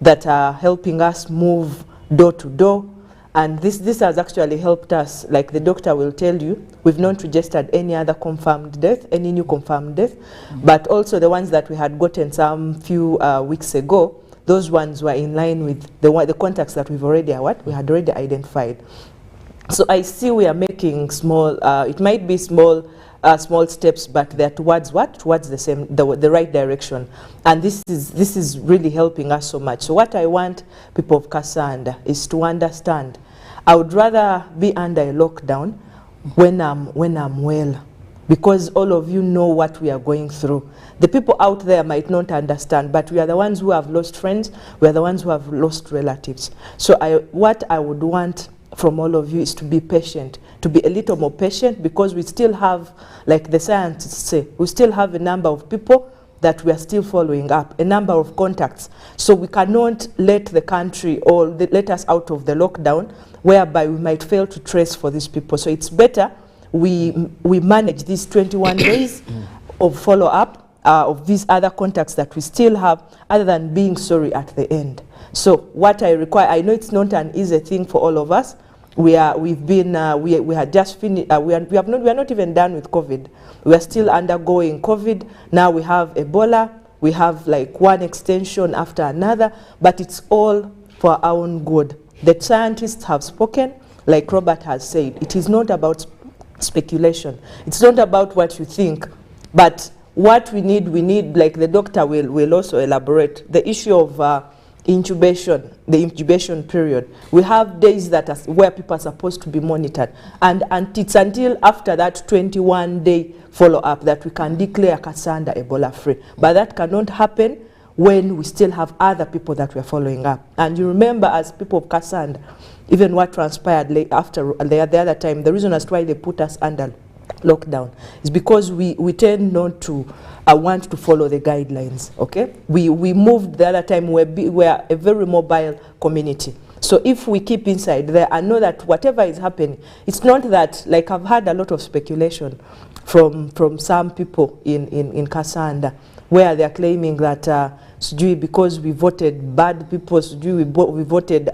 that are helping us move door to door. And this has actually helped us, like the doctor will tell you, we've not registered any other confirmed death, any new confirmed death, but also the ones that we had gotten some few weeks ago, those ones were in line with the contacts that we had already identified. So I see we are making small, it might be small steps, but they're towards what? Towards the right direction. And this is really helping us so much. So what I want people of Kasanda is to understand, I would rather be under a lockdown when I'm well, because all of you know what we are going through. The people out there might not understand, but we are the ones who have lost friends, we are the ones who have lost relatives. So what I would want from all of you is to be patient, to be a little more patient, because we still have, like the scientists say, we still have a number of people that we are still following up, a number of contacts. So we cannot let the country or let us out of the lockdown, whereby we might fail to trace for these people. So it's better we manage these 21 days of follow-up of these other contacts that we still have, other than being sorry at the end. So what I require, I know it's not an easy thing for all of us. We had just finished. We are not even done with COVID. We are still undergoing COVID. Now we have Ebola. we have like one extension after another, but it's all for our own good. The scientists have spoken, like Robert has said. It is not about speculation. It's not about what you think, but what we need, like the doctor will also elaborate, the issue of incubation, the incubation period. We have days that are where people are supposed to be monitored, and it's until after that 21-day follow-up that we can declare Kasanda Ebola free. But that cannot happen when we still have other people that we're following up. And you remember, as people of Kasanda, even what transpired after the other time, the reason as to why they put us under lockdown is because we tend not to want to follow the guidelines. Okay, we moved the other time. We're a very mobile community, so if we keep inside there and know that whatever is happening, it's not that, like I've had a lot of speculation from some people in Kasanda, where they're claiming that because we voted bad people, we voted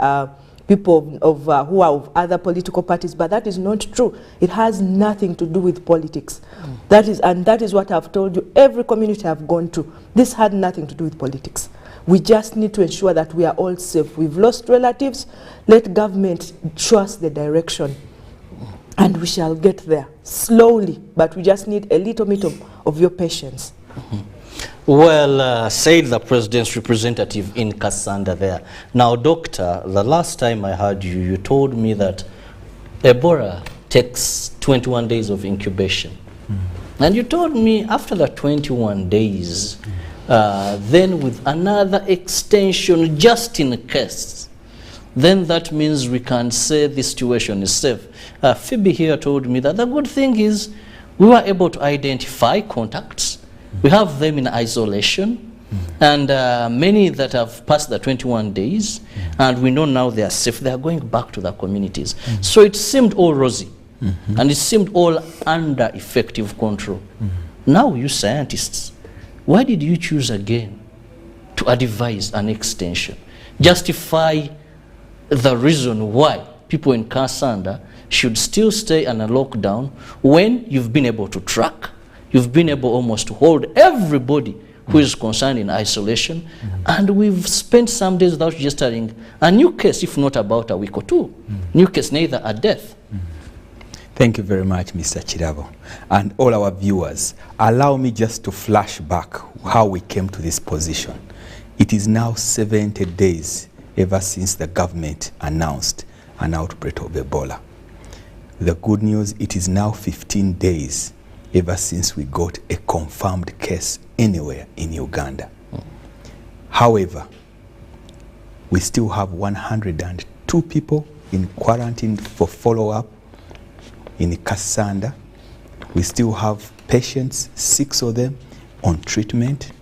people who are of other political parties, but that is not true. It has nothing to do with politics. That is what I've told you. Every community I've gone to, this had nothing to do with politics. We just need to ensure that we are all safe. We've lost relatives. Let government show us the direction, and we shall get there slowly. But we just need a little bit of your patience. Well, said the president's representative in Kasanda there. Now, doctor, the last time I heard you, you told me that Ebola takes 21 days of incubation. And you told me after the 21 days, then with another extension just in case, then that means we can say the situation is safe. Phoebe here told me that the good thing is we were able to identify contacts. We have them in isolation, and many that have passed the 21 days, and we know now they are safe. They are going back to their communities. So it seemed all rosy, and it seemed all under effective control. Now, you scientists, why did you choose again to advise an extension? Justify the reason why people in Kasanda should still stay on a lockdown when you've been able to track, you've been able almost to hold everybody who is concerned in isolation, and we've spent some days without registering a new case, if not about a week or two. New case, neither a death. Thank you very much, Mr. Kirabo. And all our viewers, allow me just to flash back how we came to this position. It is now 70 days ever since the government announced an outbreak of Ebola. The good news, it is now 15 days ever since we got a confirmed case anywhere in Uganda. However, we still have 102 people in quarantine for follow-up in Kasanda. We still have patients, 6 of them, on treatment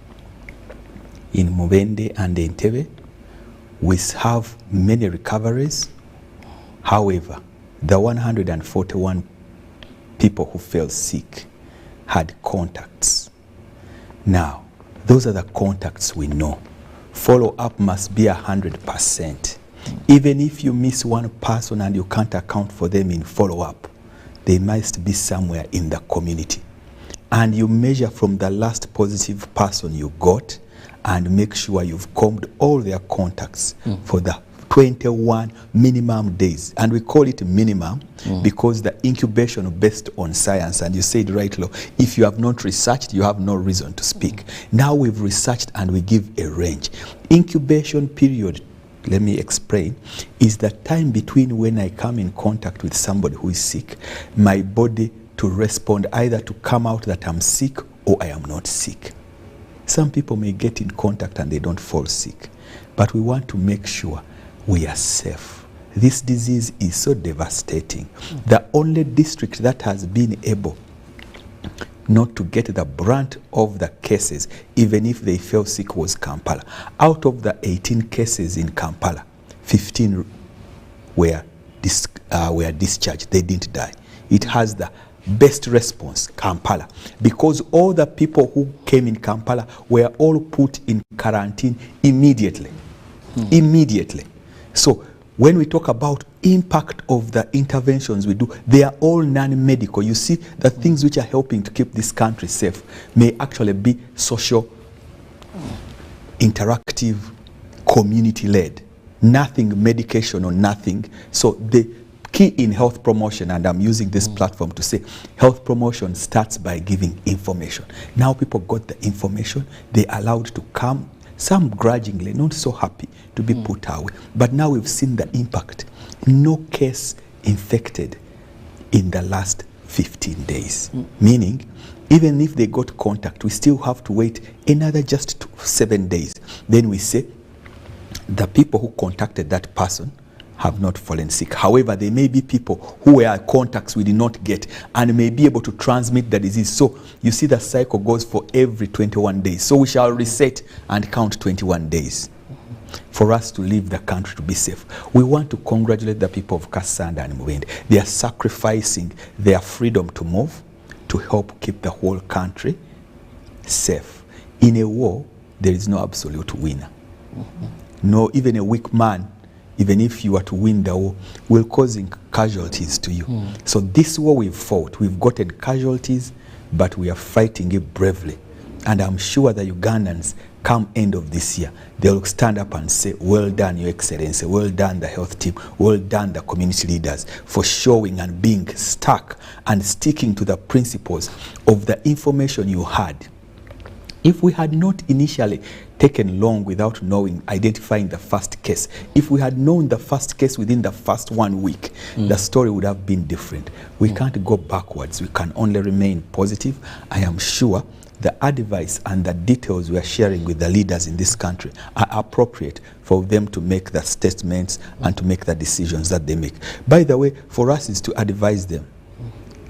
in Mubende and Entebbe. We have many recoveries. However, the 141 people who fell sick had contacts. Now, those are the contacts we know. Follow-up must be 100%. Even if you miss one person and you can't account for them in follow-up, they must be somewhere in the community. And you measure from the last positive person you got and make sure you've combed all their contacts for the 21 minimum days. And we call it minimum because the incubation based on science, and you said right, Lo, if you have not researched, you have no reason to speak. Now we've researched and we give a range. Incubation period, let me explain, is the time between when I come in contact with somebody who is sick, my body to respond either to come out that I'm sick or I am not sick. Some people may get in contact and they don't fall sick, but we want to make sure we are safe. This disease is so devastating. The only district that has been able not to get the brunt of the cases, even if they fell sick, was Kampala. Out of the 18 cases in Kampala, 15 were discharged. They didn't die. It has the best response, Kampala, because all the people who came in Kampala were all put in quarantine immediately. Immediately. So when we talk about impact of the interventions we do, they are all non-medical. You see, the things which are helping to keep this country safe may actually be social interactive, community-led. Nothing medication or nothing. So the key in health promotion, and I'm using this platform to say, health promotion starts by giving information. Now people got the information, they allowed to come, some grudgingly, not so happy to be put away. But now we've seen the impact. No case infected in the last 15 days. Meaning, even if they got contact, we still have to wait another just 7 days. Then we say, the people who contacted that person have not fallen sick. However, there may be people who were contacts we did not get and may be able to transmit the disease. So you see the cycle goes for every 21 days. So we shall reset and count 21 days for us to leave the country to be safe. We want to congratulate the people of Kassanda and Muwende. They are sacrificing their freedom to move to help keep the whole country safe. In a war, there is no absolute winner. No, even a weak man, even if you are to win the war, will cause casualties to you. So this war we've fought, we've gotten casualties, but we are fighting it bravely. And I'm sure the Ugandans, come end of this year, they'll stand up and say, well done, Your Excellency, well done, the health team, well done, the community leaders, for showing and being stuck and sticking to the principles of the information you had. If we had not initially taken long without knowing, identifying the first case, if we had known the first case within the first 1 week, the story would have been different. We can't go backwards. We can only remain positive. I am sure the advice and the details we are sharing with the leaders in this country are appropriate for them to make the statements and to make the decisions that they make. By the way, for us is to advise them.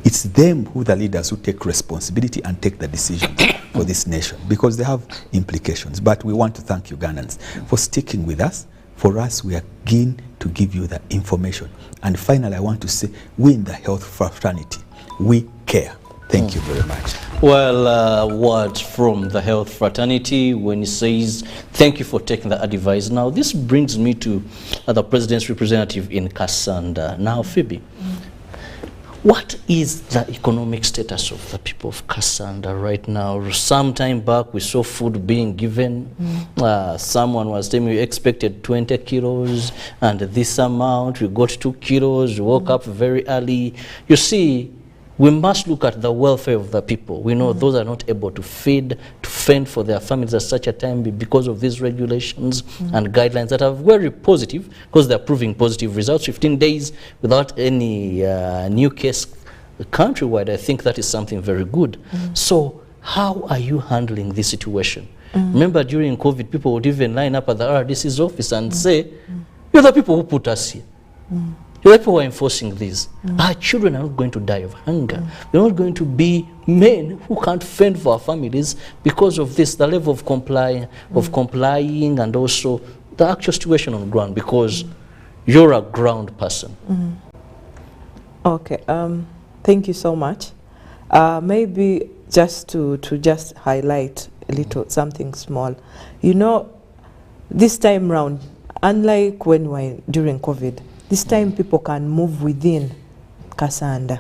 It's them who the leaders who take responsibility and take the decisions for this nation, because they have implications. But we want to thank Ugandans for sticking with us. For us, we are keen to give you the information. And finally, I want to say, we in the health fraternity, we care. Thank you very much. Well, word from the health fraternity when he says, thank you for taking the advice. Now, this brings me to the president's representative in Kassanda. Now, Phoebe, what is the economic status of the people of Kassanda right now? Some time back, we saw food being given. Someone was telling me we expected 20 kilos, and this amount, we got 2 kilos, we woke up very early. You see, we must look at the welfare of the people. We know those are not able to feed, to fend for their families at such a time because of these regulations and guidelines that are very positive, because they're proving positive results. 15 days without any new case countrywide, I think that is something very good. So how are you handling this situation? Remember, during COVID, people would even line up at the RDC's office and say, you're the people who put us here. The people who are enforcing this. Our children are not going to die of hunger. They're not going to be men who can't fend for our families because of this, the level of complying, and also the actual situation on the ground, because you're a ground person. Okay, thank you so much. Maybe just to just highlight a little something small. You know, this time round, unlike when we were during COVID, this time people can move within Kassanda,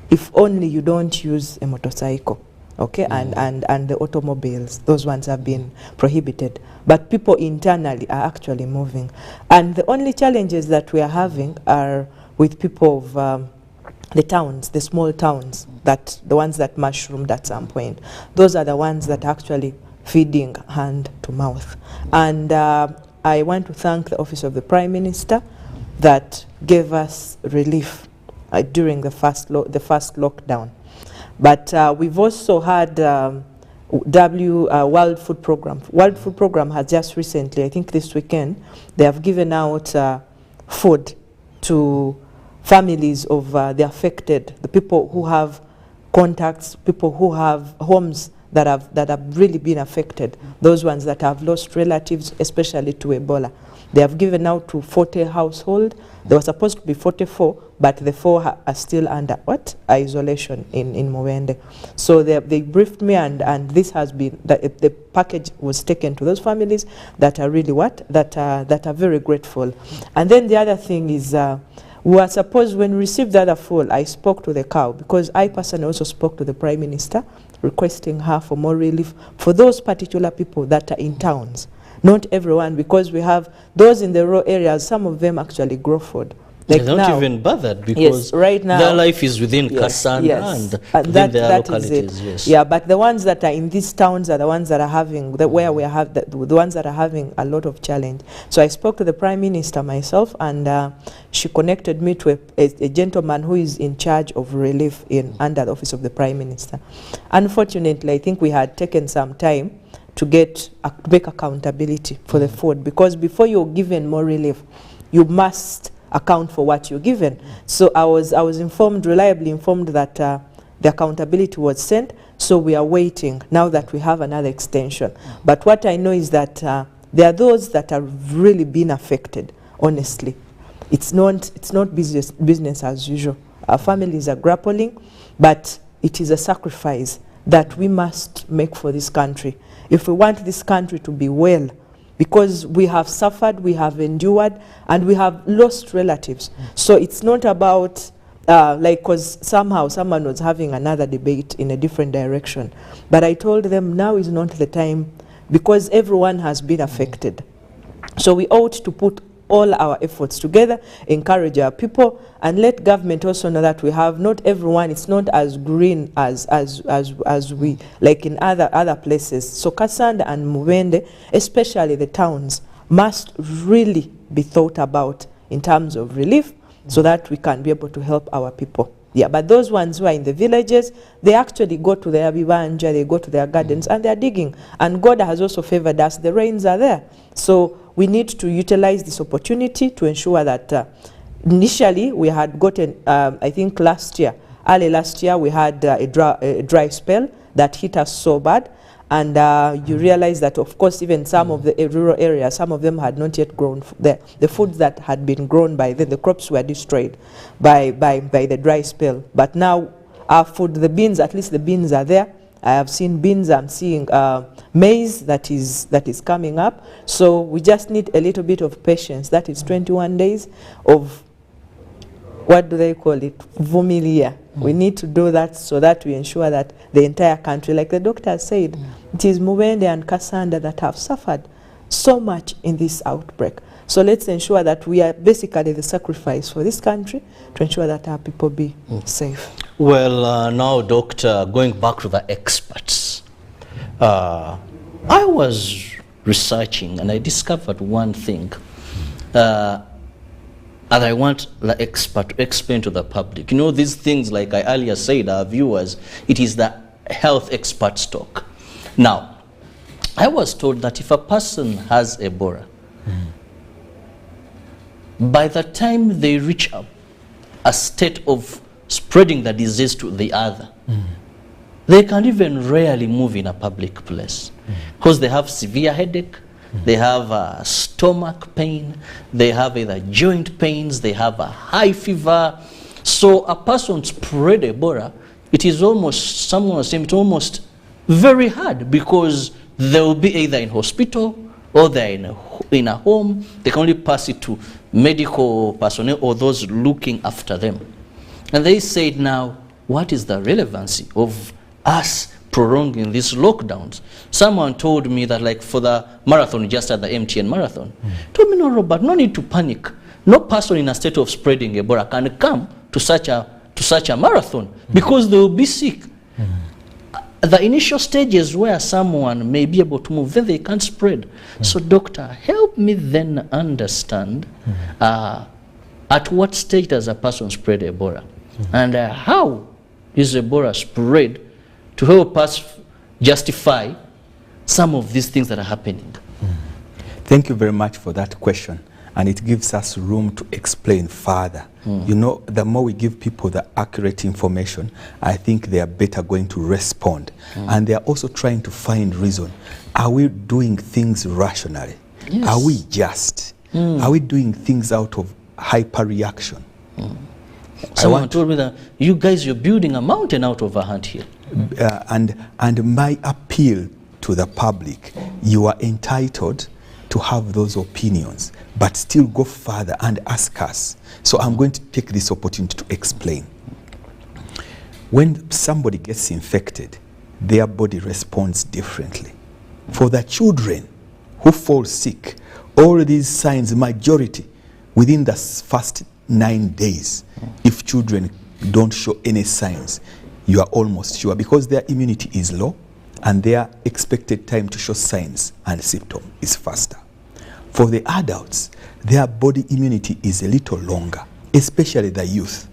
if only you don't use a motorcycle, okay, and the automobiles. Those ones have been prohibited. But people internally are actually moving. And the only challenges that we are having are with people of the towns, the small towns, that the ones that mushroomed at some point. Those are the ones that are actually feeding hand to mouth. And I want to thank the Office of the Prime Minister that gave us relief during the first lockdown. But we've also had World Food Program. World Food Program has just recently, I think this weekend, they have given out food to families of the affected, the people who have contacts, people who have homes that have really been affected, those ones that have lost relatives, especially to Ebola. They have given out to 40 households. There were supposed to be 44, but the 4 are still under isolation in Muwende. So they briefed me, and this has been, the package was taken to those families that are really that are very grateful. And then the other thing is, we were supposed, when we received the other full, I spoke to the cow, because I personally also spoke to the Prime Minister requesting her for more relief for those particular people that are in towns. Not everyone, because we have those in the rural areas, some of them actually grow food. Like they're not even bothered because right now, their life is within Kasanda and within their localities. Yes. Yeah, but the ones that are in these towns are the ones that are having, where we have the ones that are having a lot of challenge. So I spoke to the Prime Minister myself, and she connected me to a gentleman who is in charge of relief under the office of the Prime Minister. Unfortunately, I think we had taken some time to make accountability for the food, because before you're given more relief, you must account for what you're given. So I was reliably informed that the accountability was sent, so we are waiting now that we have another extension. But what I know is that there are those that are really being affected, honestly. It's not business as usual. Our families are grappling, but it is a sacrifice that we must make for this country. If we want this country to be well, because we have suffered, we have endured, and we have lost relatives. So it's not about, because somehow someone was having another debate in a different direction. But I told them now is not the time, because everyone has been affected. So we ought to put all our efforts together, encourage our people, and let government also know that we have not everyone, it's not as green as we like in other places. So Kasanda and Mubende, especially the towns, must really be thought about in terms of relief, so that we can be able to help our people. Yeah, but those ones who are in the villages, they actually go to their bibanja, they go to their gardens, and they're digging. And God has also favored us. The rains are there. So we need to utilize this opportunity to ensure that initially we had gotten, I think early last year, we had a dry spell that hit us so bad. And you realize that, of course, even some of the rural areas, some of them had not yet grown. The foods that had been grown by then, the crops were destroyed by the dry spell. But now our food, the beans, at least the beans are there. I have seen beans, I'm seeing maize that is coming up. So we just need a little bit of patience. That is 21 days of, what do they call it, vumilia. We need to do that so that we ensure that the entire country, like the doctor said, it is Mubende and Kasanda that have suffered so much in this outbreak. So let's ensure that we are basically the sacrifice for this country to ensure that our people be safe. Well, now, Doctor, going back to the experts, I was researching and I discovered one thing. And I want the expert to explain to the public. You know, these things, like I earlier said, our viewers, it is the health experts talk. Now, I was told that if a person has Ebola, by the time they reach a state of spreading the disease to the other, they can even rarely move in a public place because they have severe headache, they have stomach pain, they have either joint pains, they have a high fever. So a person spread Ebola, it is almost, someone was saying, it's almost very hard, because they will be either in hospital or they're in a home. They can only pass it to medical personnel or those looking after them. And they said, now, what is the relevancy of us prolonging these lockdowns? Someone told me that, like, for the marathon, just at the MTN marathon, told me, no, Robert, no need to panic. No person in a state of spreading Ebola can come to such a marathon because they will be sick. The initial stages where someone may be able to move, then they can't spread. So, doctor, help me then understand at what stage does a person spread Ebola, and how is Ebola spread, to help us justify some of these things that are happening. Thank you very much for that question. And it gives us room to explain further. You know, the more we give people the accurate information, I think they are better going to respond. And they are also trying to find reason. Are we doing things rationally? Yes. Are we just? Are we doing things out of hyper-reaction? Someone told me that you guys, you're building a mountain out of a anthill. And my appeal to the public, you are entitled to have those opinions, but still go further and ask us. So I'm going to take this opportunity to explain. When somebody gets infected, their body responds differently. For the children who fall sick, all these signs, majority, within the first 9 days, if children don't show any signs, you are almost sure, because their immunity is low and their expected time to show signs and symptoms is faster. For the adults, their body immunity is a little longer, especially the youth.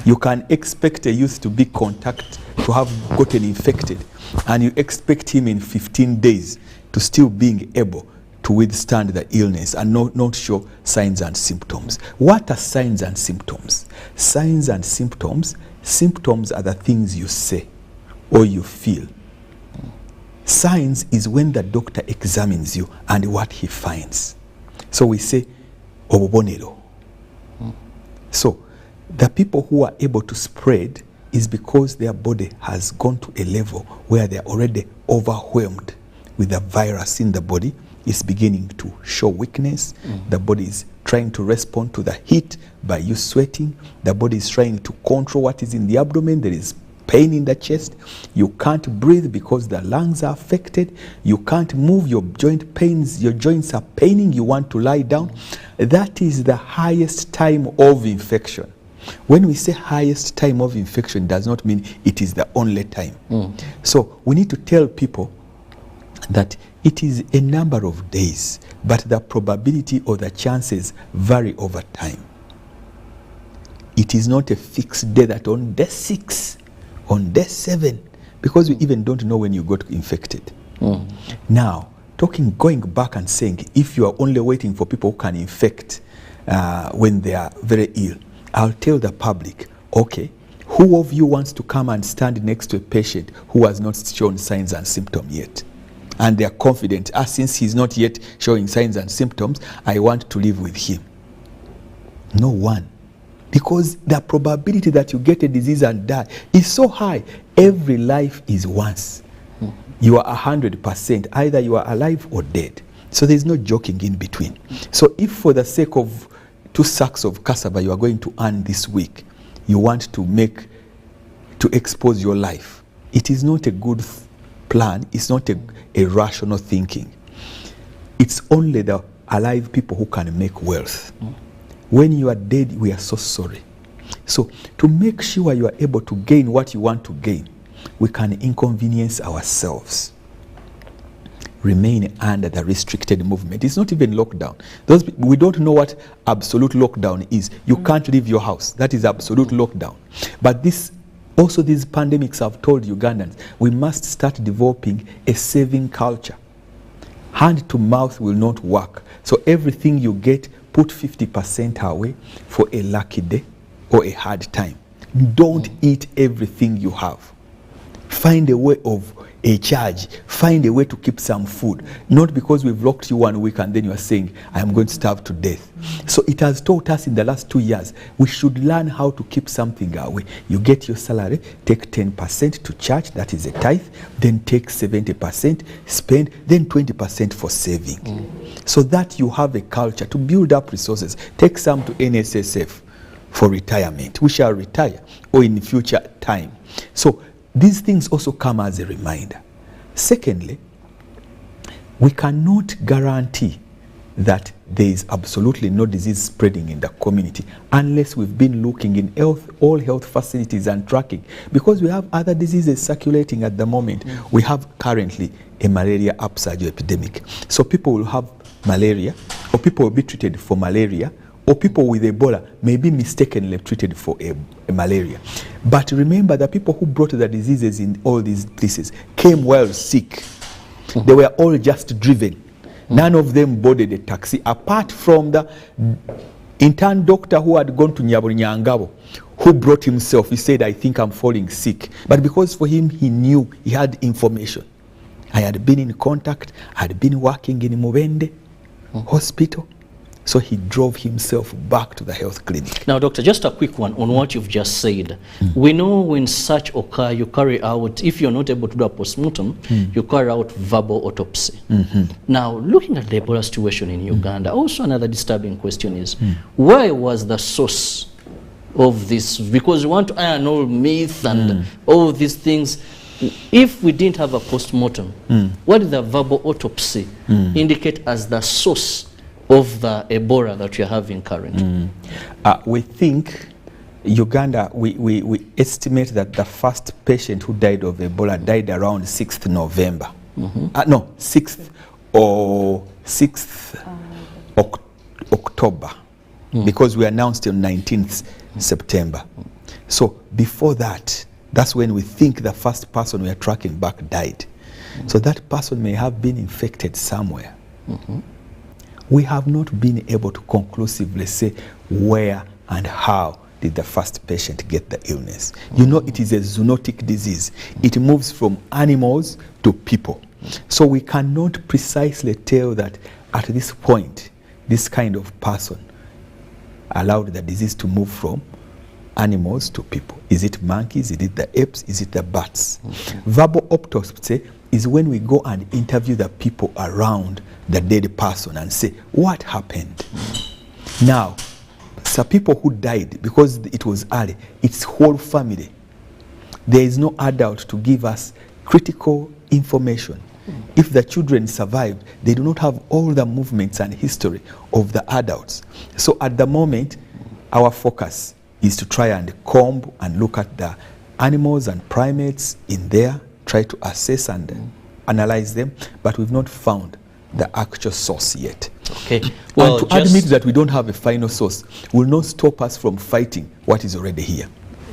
You can expect a youth to be to have gotten infected, and you expect him in 15 days to still being able to withstand the illness and not show signs and symptoms. What are signs and symptoms? Signs and symptoms are the things you say or you feel. Signs is when the doctor examines you and what he finds. So we say, obobonero. So the people who are able to spread is because their body has gone to a level where they're already overwhelmed with the virus in the body. It's beginning to show weakness. The body is trying to respond to the heat by you sweating. The body is trying to control what is in the abdomen. There is pain in the chest. You can't breathe because the lungs are affected. You can't move. Your joint pains, your joints are paining. You want to lie down. That is the highest time of infection. When we say highest time of infection, does not mean it is the only time. So we need to tell people that it is a number of days, but the probability or the chances vary over time. It is not a fixed day that on day 6, on day 7, because we even don't know when you got infected. Now, going back and saying, if you are only waiting for people who can infect when they are very ill, I'll tell the public, okay, who of you wants to come and stand next to a patient who has not shown signs and symptoms yet? And they are confident, since he's not yet showing signs and symptoms, I want to live with him. No one. Because the probability that you get a disease and die is so high. Every life is once. You are 100%. Either you are alive or dead. So there's no joking in between. So if for the sake of 2 sacks of cassava you are going to earn this week, you want to expose your life, it is not a good plan. It's not a rational thinking. It's only the alive people who can make wealth. When you are dead, we are so sorry. So to make sure you are able to gain what you want to gain, we can inconvenience ourselves. Remain under the restricted movement. It's not even lockdown. We don't know what absolute lockdown is. You can't leave your house. That is absolute lockdown. But these pandemics have told Ugandans, we must start developing a saving culture. Hand to mouth will not work. So everything you get, put 50% away for a lucky day or a hard time. Don't eat everything you have. Find a way of a charge. Find a way to keep some food. Not because we've locked you 1 week and then you are saying, I am going to starve to death. So it has taught us in the last 2 years, we should learn how to keep something away. You get your salary, take 10% to church, that is a tithe, then take 70%, spend, then 20% for saving. So that you have a culture to build up resources. Take some to NSSF for retirement. We shall retire, or in future time. So these things also come as a reminder. Secondly, we cannot guarantee that there is absolutely no disease spreading in the community unless we've been looking in all health facilities and tracking, because we have other diseases circulating at the moment. We have currently a malaria upsurge epidemic. So people will have malaria, or people will be treated for malaria, or people with Ebola may be mistakenly treated for a malaria. But remember, the people who brought the diseases in all these places came well sick. They were all just driven. None of them boarded a taxi, apart from the intern doctor who had gone to Nyabonyangabo, who brought himself. He said, I think I'm falling sick. But because for him, he knew, he had information. I had been in contact, I had been working in Mubende hospital. So he drove himself back to the health clinic. Now, doctor, just a quick one on what you've just said. We know when such occur, you carry out, if you're not able to do a postmortem, you carry out verbal autopsy. Now, looking at the Ebola situation in Uganda, also another disturbing question is, where was the source of this? Because we want to iron all myth and all these things. if we didn't have a post-mortem, what did the verbal autopsy indicate as the source of the Ebola that you're having currently? We think Uganda, we estimate that the first patient who died of Ebola died around 6th November. No, 6th or 6th October, because we announced on 19th September. So before that, that's when we think the first person we are tracking back died. So that person may have been infected somewhere. We have not been able to conclusively say where and how did the first patient get the illness. You know, it is a zoonotic disease. It moves from animals to people. So we cannot precisely tell that at this point, this kind of person allowed the disease to move from animals to people. Is it monkeys? Is it the apes? Is it the bats? Verbal autopsy is when we go and interview the people around the dead person and say, what happened? Now, some people who died because it was early, it's whole family. There is no adult to give us critical information. If the children survived, they do not have all the movements and history of the adults. So at the moment, our focus is to try and comb and look at the animals and primates in there, try to assess and analyze them, but we've not found the actual source yet. Okay. Well, and to admit that we don't have a final source will not stop us from fighting what is already here.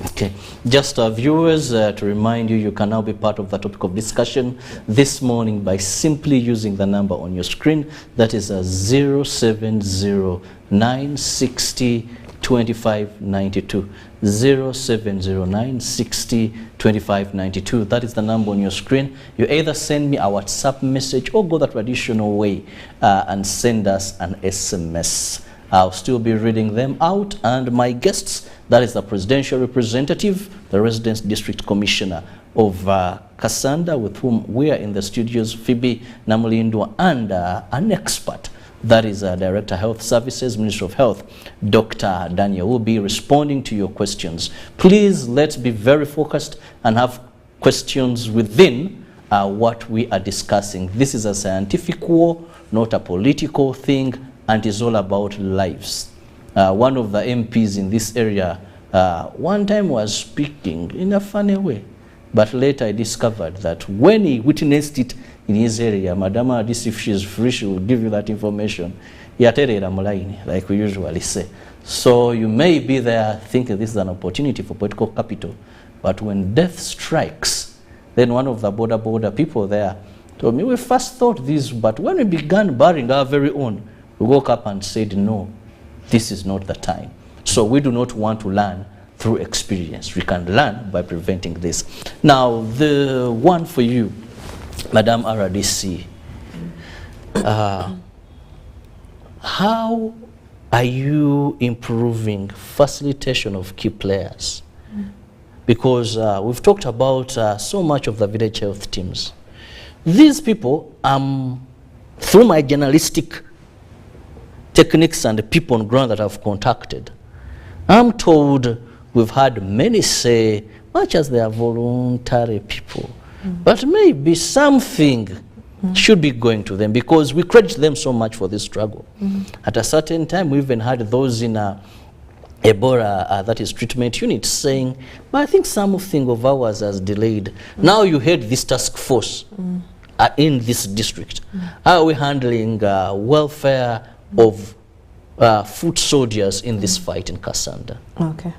Okay. Just viewers, to remind you, you can now be part of the topic of discussion this morning by simply using the number on your screen. That is 0709602592. 0709602592. That is the number on your screen. You either send me a WhatsApp message or go the traditional way and send us an SMS. I'll still be reading them out, and my guests, that is the presidential representative, the resident district commissioner of Kasanda, with whom we are in the studios, Phoebe Namulindwa, and an expert, that is Director Health Services, Minister of Health, Dr. Daniel, will be responding to your questions. Please, let's be very focused and have questions within what we are discussing. This is a scientific war, not a political thing, and it's all about lives. One of the MPs in this area one time was speaking in a funny way, but later I discovered that when he witnessed it in his area, Madama, this if she's free, she will give you that information. Like we usually say. So you may be there thinking this is an opportunity for political capital, but when death strikes, then one of the border people there told me, we first thought this, but when we began burying our very own, we woke up and said, no, this is not the time. So we do not want to learn through experience. We can learn by preventing this. Now, the one for you, Madam RDC, how are you improving facilitation of key players? Because we've talked about so much of the village health teams. These people, through my journalistic techniques and the people on ground that I've contacted, I'm told we've had many say, much as they are voluntary people, but maybe something should be going to them, because we credit them so much for this struggle. At a certain time, we even had those in Ebola, that is treatment unit, saying, but I think something of ours has delayed. Now you head this task force in this district. How are we handling welfare of foot soldiers in this fight in Kasanda? Okay.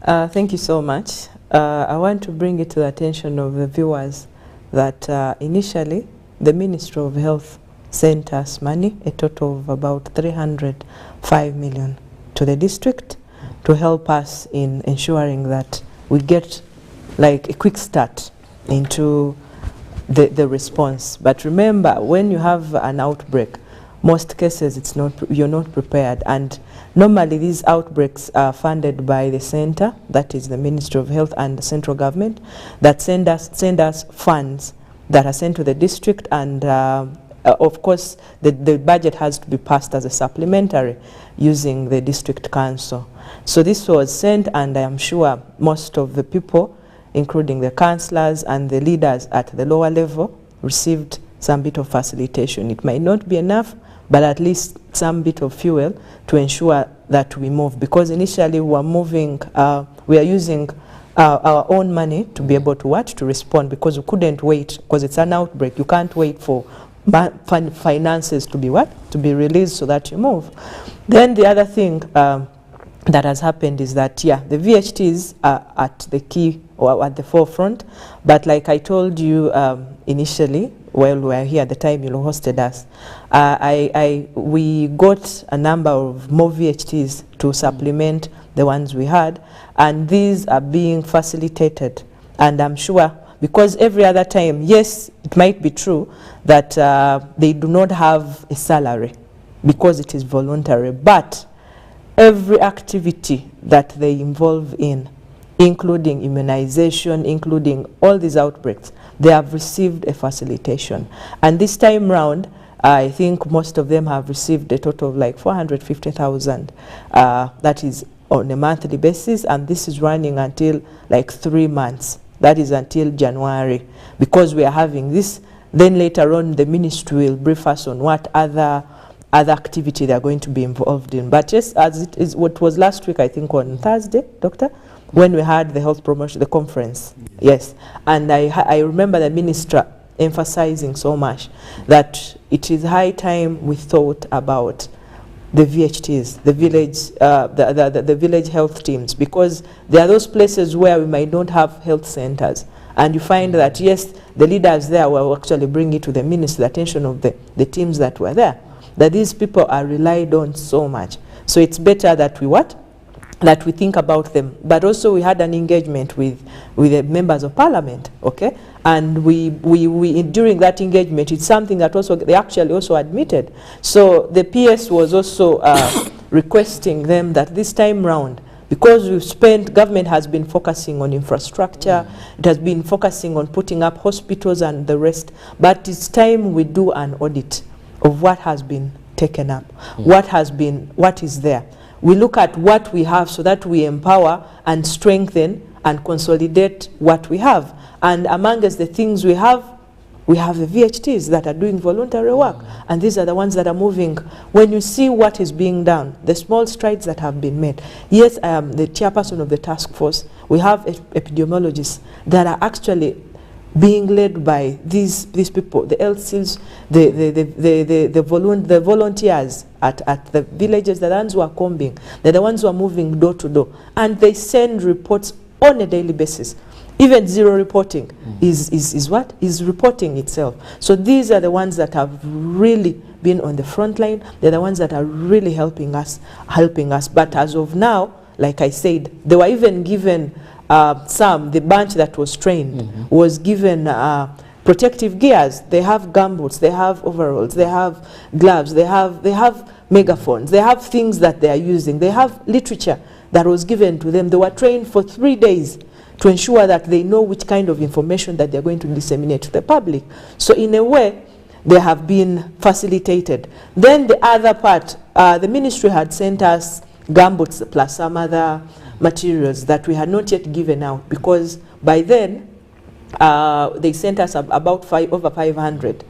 Thank you so much. I want to bring it to the attention of the viewers that initially the Ministry of Health sent us money, a total of about 305 million to the district to help us in ensuring that we get like a quick start into the response. But remember, when you have an outbreak, most cases it's not, you're not prepared, and normally these outbreaks are funded by the center, that is the Ministry of Health and the central government, that send us funds that are sent to the district, and of course the budget has to be passed as a supplementary using the district council. So this was sent, and I am sure most of the people including the councillors and the leaders at the lower level, received some bit of facilitation. It might not be enough, but at least some bit of fuel to ensure that we move. Because initially we are moving, we are using our own money to be able to what? To respond, because we couldn't wait, because it's an outbreak. You can't wait for finances to be what? To be released so that you move. Then the other thing that has happened is that, yeah, the VHTs are at the key or at the forefront, but like I told you initially, while we were here at the time you hosted us, we got a number of more VHTs to supplement the ones we had, and these are being facilitated. And I'm sure, because every other time, yes, it might be true that they do not have a salary because it is voluntary, but every activity that they involve in, including immunization, including all these outbreaks, they have received a facilitation. And this time round, I think most of them have received a total of like 450,000. That is on a monthly basis, and this is running until like 3 months. That is until January, because we are having this. Then later on, the ministry will brief us on what other activity they are going to be involved in. But just as it is, what was last week, I think on Thursday, Doctor, when we had the health promotion, the conference, yes. And I remember the minister emphasizing so much that it is high time we thought about the VHTs, the village, the village health teams, because there are those places where we might not have health centers. And you find that, yes, the leaders there will actually bring it to the minister, the attention of the teams that were there, that these people are relied on so much. So it's better that we what? That we think about them. But also we had an engagement with the members of parliament, okay? And we during that engagement, it's something that also they actually also admitted. So the PS was also requesting them that this time round, because government has been focusing on infrastructure, it has been focusing on putting up hospitals and the rest, but it's time we do an audit of what has been taken up, what is there. We look at what we have so that we empower and strengthen and consolidate what we have. And among us, the things we have the VHTs that are doing voluntary work. And these are the ones that are moving. When you see what is being done, the small strides that have been made. Yes, I am the chairperson of the task force. We have epidemiologists that are actually being led by these people, the LCs, the volunteers at the villages, the ones who are combing, they're the ones who are moving door to door. And they send reports on a daily basis. Even zero reporting is what? Is reporting itself. So these are the ones that have really been on the front line. They're the ones that are really helping us. But as of now, like I said, they were even given the bunch that was trained was given protective gears. They have gumboots, they have overalls, they have gloves, they have megaphones, they have things that they are using, they have literature that was given to them. They were trained for 3 days to ensure that they know which kind of information that they're going to disseminate to the public. So in a way, they have been facilitated. Then the other part, the ministry had sent us gumboots plus some other materials that we had not yet given out, because by then they sent us about over 500,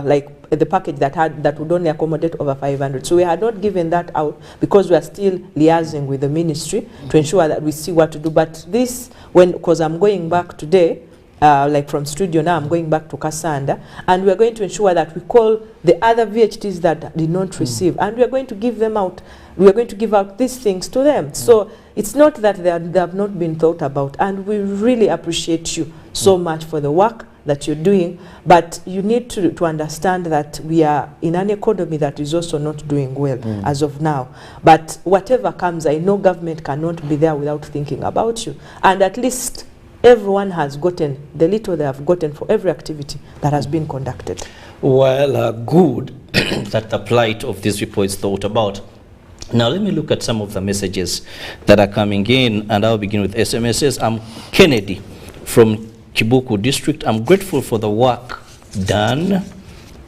like the package that would only accommodate over 500. So we had not given that out because we are still liaising with the ministry to ensure that we see what to do. But this, because I'm going back today, like from studio now, I'm going back to Kasanda, and we are going to ensure that we call the other VHTs that did not receive, and we are going to give them out. We are going to give out these things to them. So it's not that they have not been thought about, and we really appreciate you so much for the work that you're doing, but you need to understand that we are in an economy that is also not doing well as of now. But whatever comes, I know government cannot be there without thinking about you, and at least everyone has gotten the little they have gotten for every activity that has been conducted. Well, good that the plight of these people is thought about. Now let me look at some of the messages that are coming in, and I'll begin with SMSs. I'm Kennedy from Kibuku district. I'm grateful for the work done,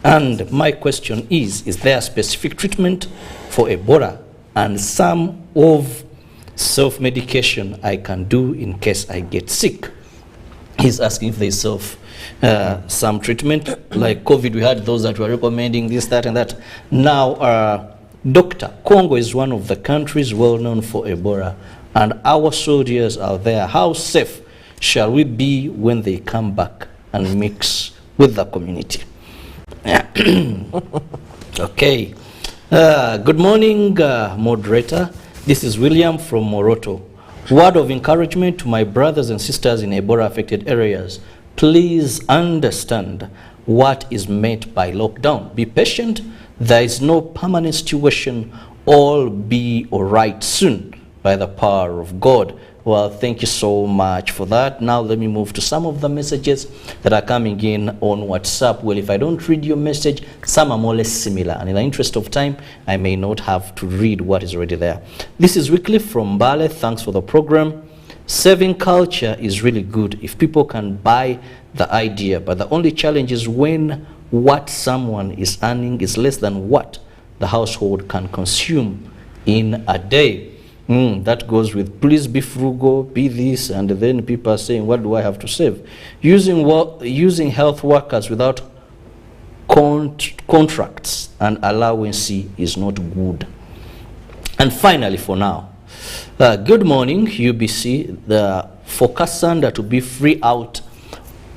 and my question is there a specific treatment for Ebola? And some of self-medication I can do in case I get sick. He's asking if there's some treatment, like COVID, we had those that were recommending this, that, and that. Now, Doctor, Congo is one of the countries well known for Ebola, and our soldiers are there. How safe shall we be when they come back and mix with the community? Okay. Good morning, moderator. This is William from Moroto. Word of encouragement to my brothers and sisters in Ebola-affected areas. Please understand what is meant by lockdown. Be patient. There is no permanent situation. All be all right soon by the power of God. Well, thank you so much for that. Now let me move to some of the messages that are coming in on WhatsApp. Well, if I don't read your message, some are more or less similar. And in the interest of time, I may not have to read what is already there. This is Wycliffe from Mbale. Thanks for the program. Saving culture is really good if people can buy the idea. But the only challenge is when what someone is earning is less than what the household can consume in a day. That goes with please be frugal, be this, and then people are saying, what do I have to save? Using health workers without contracts and allowance is not good. And finally, for now, good morning, UBC. For Cassandra to be free out,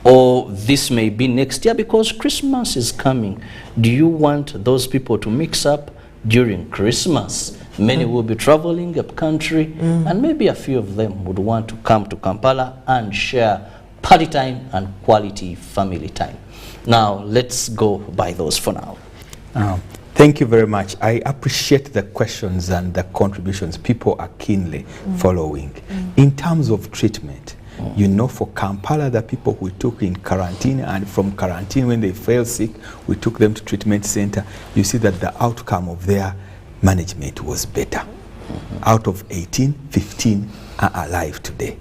or this may be next year because Christmas is coming. Do you want those people to mix up during Christmas? Many will be traveling up country, and maybe a few of them would want to come to Kampala and share party time and quality family time. Now, let's go by those for now. Thank you very much. I appreciate the questions and the contributions. People are keenly following. In terms of treatment, you know, for Kampala, the people we took in quarantine, and from quarantine, when they fell sick, we took them to treatment center. You see that the outcome of their management was better. Out of 18, 15 are alive today.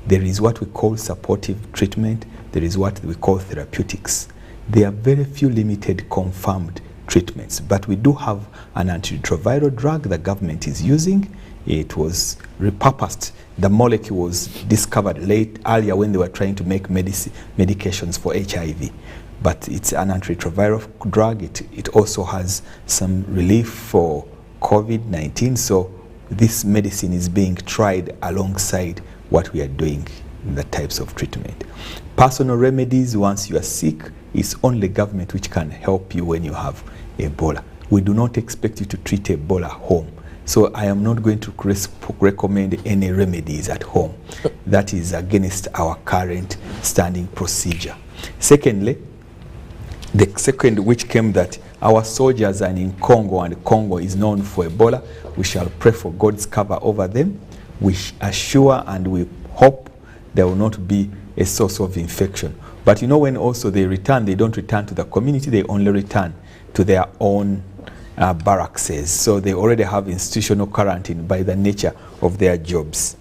There is what we call supportive treatment. There is what we call therapeutics. There are very few limited confirmed treatments, but we do have an antiretroviral drug the government is using. It was repurposed. The molecule was discovered earlier when they were trying to make medications for HIV. But it's an antiretroviral drug. It also has some relief for COVID-19. So this medicine is being tried alongside what we are doing, the types of treatment. Personal remedies, once you are sick, it's only government which can help you when you have Ebola. We do not expect you to treat Ebola home. So I am not going to recommend any remedies at home. That is against our current standing procedure. Secondly, the second which came that our soldiers are in Congo, and Congo is known for Ebola. We shall pray for God's cover over them. We assure and we hope there will not be a source of infection. But you know, when also they return, they don't return to the community, they only return to their own barracks. So they already have institutional quarantine by the nature of their jobs.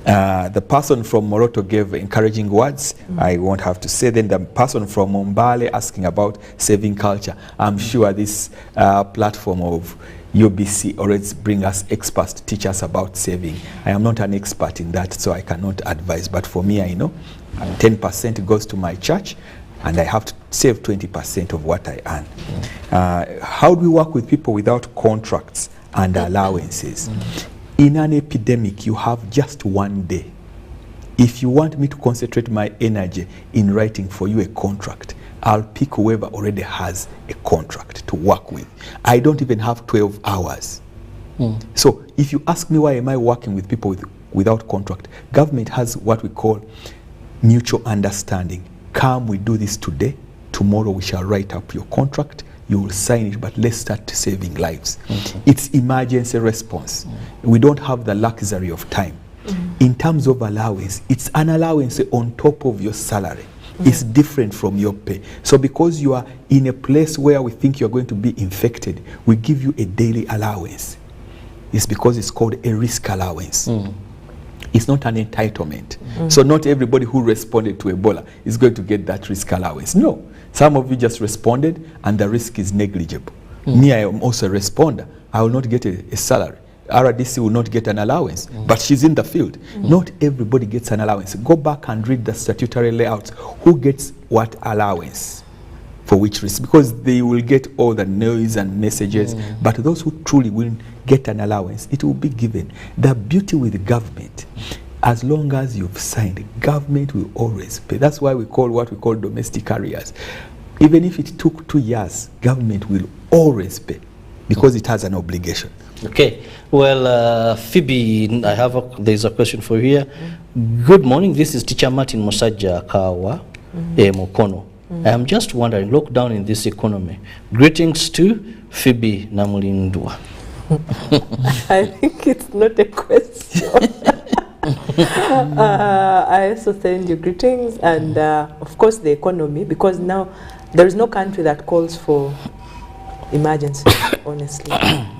The person from Moroto gave encouraging words. I won't have to say. Then the person from Mbale asking about saving culture. I'm sure this platform of UBC always bring us experts to teach us about saving. I am not an expert in that, so I cannot advise. But for me, I know 10% goes to my church, and I have to save 20% of what I earn. How do we work with people without contracts and allowances? In an epidemic, you have just one day. If you want me to concentrate my energy in writing for you a contract, I'll pick whoever already has a contract to work with. I don't even have 12 hours. So if you ask me why am I working with people without contract, government has what we call mutual understanding. Come, we do this today. Tomorrow we shall write up your contract. You will sign it, but let's start saving lives. It's emergency response. We don't have the luxury of time. In terms of allowance, it's an allowance on top of your salary. It's different from your pay. So because you are in a place where we think you're going to be infected, we give you a daily allowance. It's because it's called a risk allowance. It's not an entitlement. So not everybody who responded to Ebola is going to get that risk allowance. No. Some of you just responded and the risk is negligible. Me, I am also a responder. I will not get a salary. RDC will not get an allowance, but she's in the field. Not everybody gets an allowance. Go back and read the statutory layouts. Who gets what allowance? For which reason? Because they will get all the noise and messages, but those who truly will get an allowance, it will be given. The beauty with the government, as long as you've signed, government will always pay. That's why we call what we call domestic arrears. Even if it took 2 years, government will always pay because it has an obligation. Okay. Well, Phoebe, there's a question for you here. Good morning. This is Teacher Martin Mosaja Kawa Mokono. I'm just wondering, lockdown in this economy. Greetings to Phoebe Namulindwa. I think it's not a question. I also send you greetings, and of course the economy, because now there is no country that calls for emergency, honestly.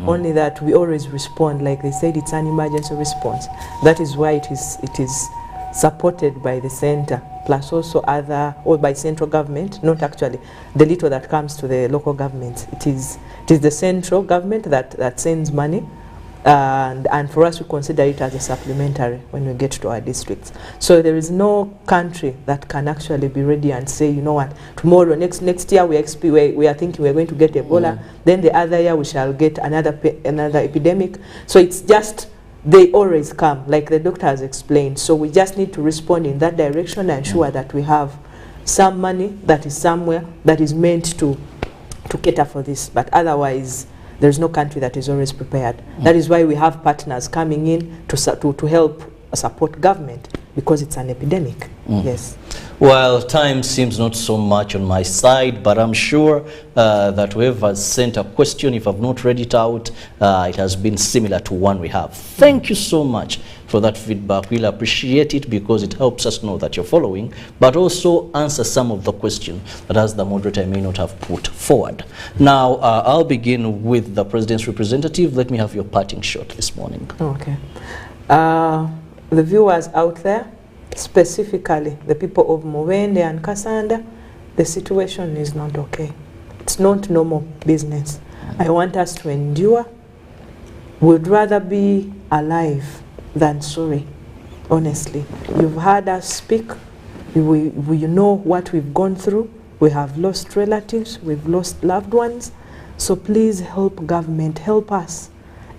Only that we always respond, like they said, it's an emergency response. That is why it is supported by the center, plus also other, or by central government, not actually the little that comes to the local governments. It is the central government that sends money, and for us we consider it as a supplementary when we get to our districts. So there is no country that can actually be ready and say, you know what, tomorrow, next year we are thinking we're going to get Ebola, then the other year we shall get another epidemic. So it's just, they always come, like the doctor has explained. So we just need to respond in that direction and ensure that we have some money that is somewhere that is meant to cater for this. But otherwise, there's no country that is always prepared. That is why we have partners coming in to help support government, because it's an epidemic. Yes. Well, time seems not so much on my side, but I'm sure that whoever sent a question, if I've not read it out, it has been similar to one we have. Thank you so much for that feedback. We'll appreciate it because it helps us know that you're following, but also answer some of the questions that, as the moderator, I may not have put forward. Now, I'll begin with the President's representative. Let me have your parting shot this morning. Okay. The viewers out there, specifically the people of Mollen and Kasanda, the situation is not okay. It's not normal business. I want us to endure. We'd rather be alive than sorry, honestly. You've heard us speak. We know what we've gone through. We have lost relatives. We've lost loved ones. So please help government, help us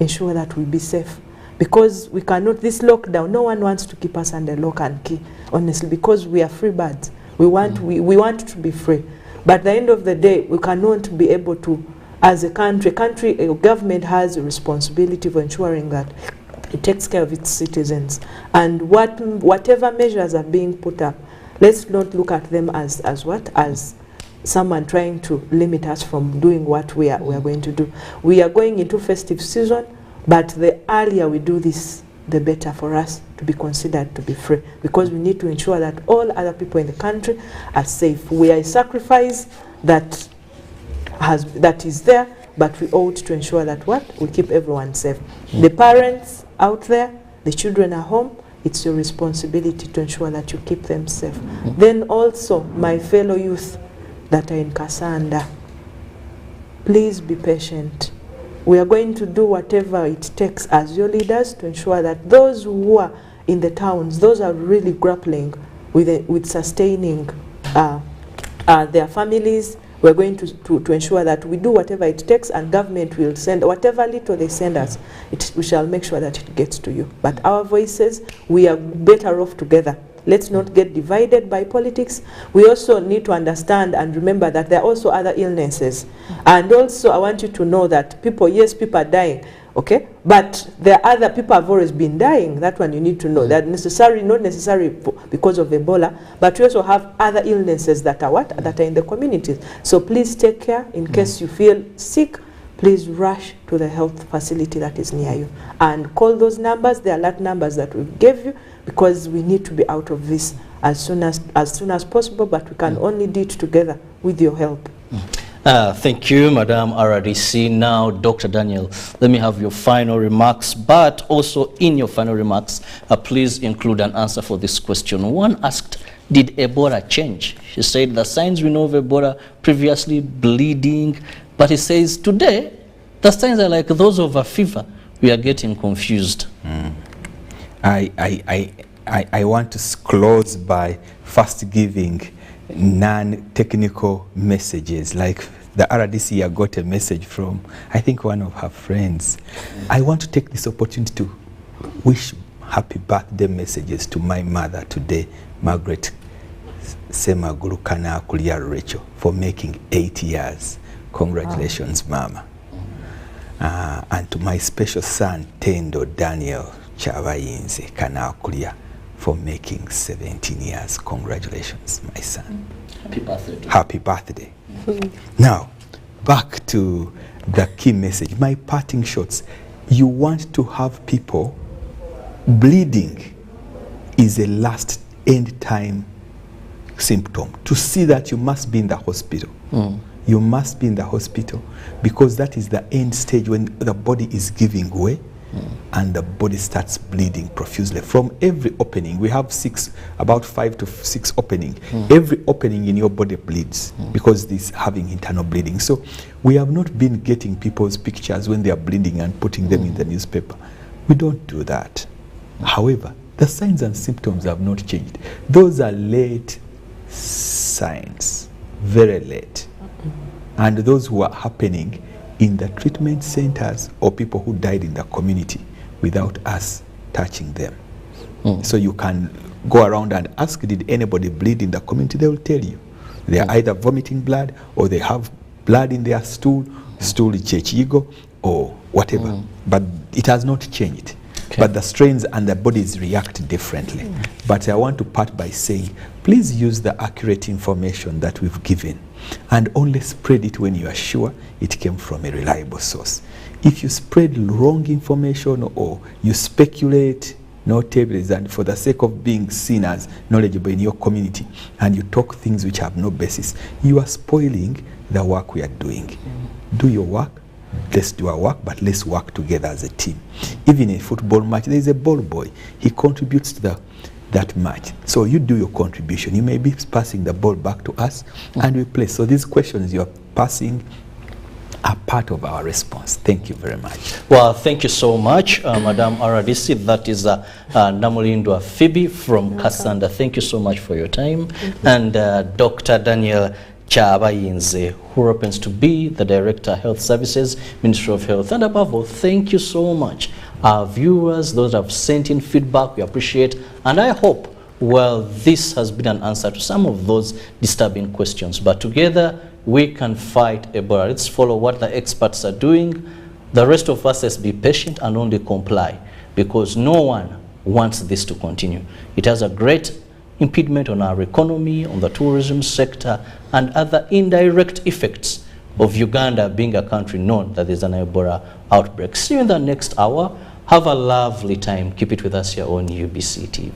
ensure that we be safe. Because we cannot, this lockdown, no one wants to keep us under lock and key, honestly, because we are free birds. We want to be free. But at the end of the day, we cannot be able to, as a government has a responsibility for ensuring that it takes care of its citizens. And whatever measures are being put up, let's not look at them as someone trying to limit us from doing what we are going to do. We are going into festive season. But the earlier we do this, the better for us to be considered to be free, because we need to ensure that all other people in the country are safe. We are a sacrifice that is there, but we ought to ensure that we keep everyone safe. The parents out there, the children are home, it's your responsibility to ensure that you keep them safe. Then also, my fellow youth that are in Kasanda, please be patient. We are going to do whatever it takes as your leaders to ensure that those who are in the towns, those are really grappling with sustaining their families. We're going to ensure that we do whatever it takes, and government will send whatever little they send us. We shall make sure that it gets to you. But our voices, we are better off together. Let's not get divided by politics. We also need to understand and remember that there are also other illnesses. And also I want you to know that people are dying, okay? But there are other people have always been dying. That one you need to know. That not necessarily because of Ebola, but we also have other illnesses that are that are in the communities. So please take care. In case you feel sick, please rush to the health facility that is near you and call those numbers, the alert numbers that we gave you, because we need to be out of this as soon as possible, but we can only do it together with your help. Thank you, Madam RDC. Now, Dr. Daniel, let me have your final remarks, but also in your final remarks, please include an answer for this question. One asked, did Ebola change? She said the signs we know of Ebola, previously bleeding, but he says today, the signs are like those of a fever, We are getting confused. I want to close by first giving non-technical messages. Like the RDC, I got a message from, I think, one of her friends. I want to take this opportunity to wish happy birthday messages to my mother today, Margaret Semaguru Kana Kulia Rachel, for making 8 years. Congratulations, Mama. And to my special son, Tendo Daniel Chabayinze Kana Kulia, for making 17 years. Congratulations, my son. Happy birthday. Happy birthday. Now, back to the key message. My parting shots. You want to have people bleeding is a last end time symptom. To see that, you must be in the hospital. You must be in the hospital, because that is the end stage when the body is giving way and the body starts bleeding profusely. From every opening, we have about 5 to 6 openings. Every opening in your body bleeds because this having internal bleeding. So we have not been getting people's pictures when they are bleeding and putting them in the newspaper. We don't do that. However, the signs and symptoms have not changed. Those are late signs, very late. And those who are happening in the treatment centers or people who died in the community without us touching them. So you can go around and ask, did anybody bleed in the community? They will tell you. They are either vomiting blood, or they have blood in their stool chechigo, or whatever. But it has not changed. But the strains and the bodies react differently. But I want to part by saying, please use the accurate information that we've given, and only spread it when you are sure it came from a reliable source. If you spread wrong information or you speculate, notables, and for the sake of being seen as knowledgeable in your community, and you talk things which have no basis, you are spoiling the work we are doing. Do your work. Let's do our work, but let's work together as a team. Even in a football match, there is a ball boy. He contributes to that match. So you do your contribution. You may be passing the ball back to us, and we play. So these questions you're passing are part of our response. Thank you very much. Well, thank you so much, Madam RDC. That is Namulindwa Phoebe from Kasanda. Thank you so much for your time. And Dr. Daniel Chabayinze, who happens to be the Director, Health Services, Ministry of Health. And above all, thank you so much. Our viewers, those that have sent in feedback, we appreciate. And I hope, well, this has been an answer to some of those disturbing questions. But together, we can fight Ebola. Let's follow what the experts are doing. The rest of us, let's be patient and only comply, because no one wants this to continue. It has a great impediment on our economy, on the tourism sector, and other indirect effects of Uganda being a country known that there's an Ebola outbreak. See you in the next hour. Have a lovely time. Keep it with us here on UBC TV.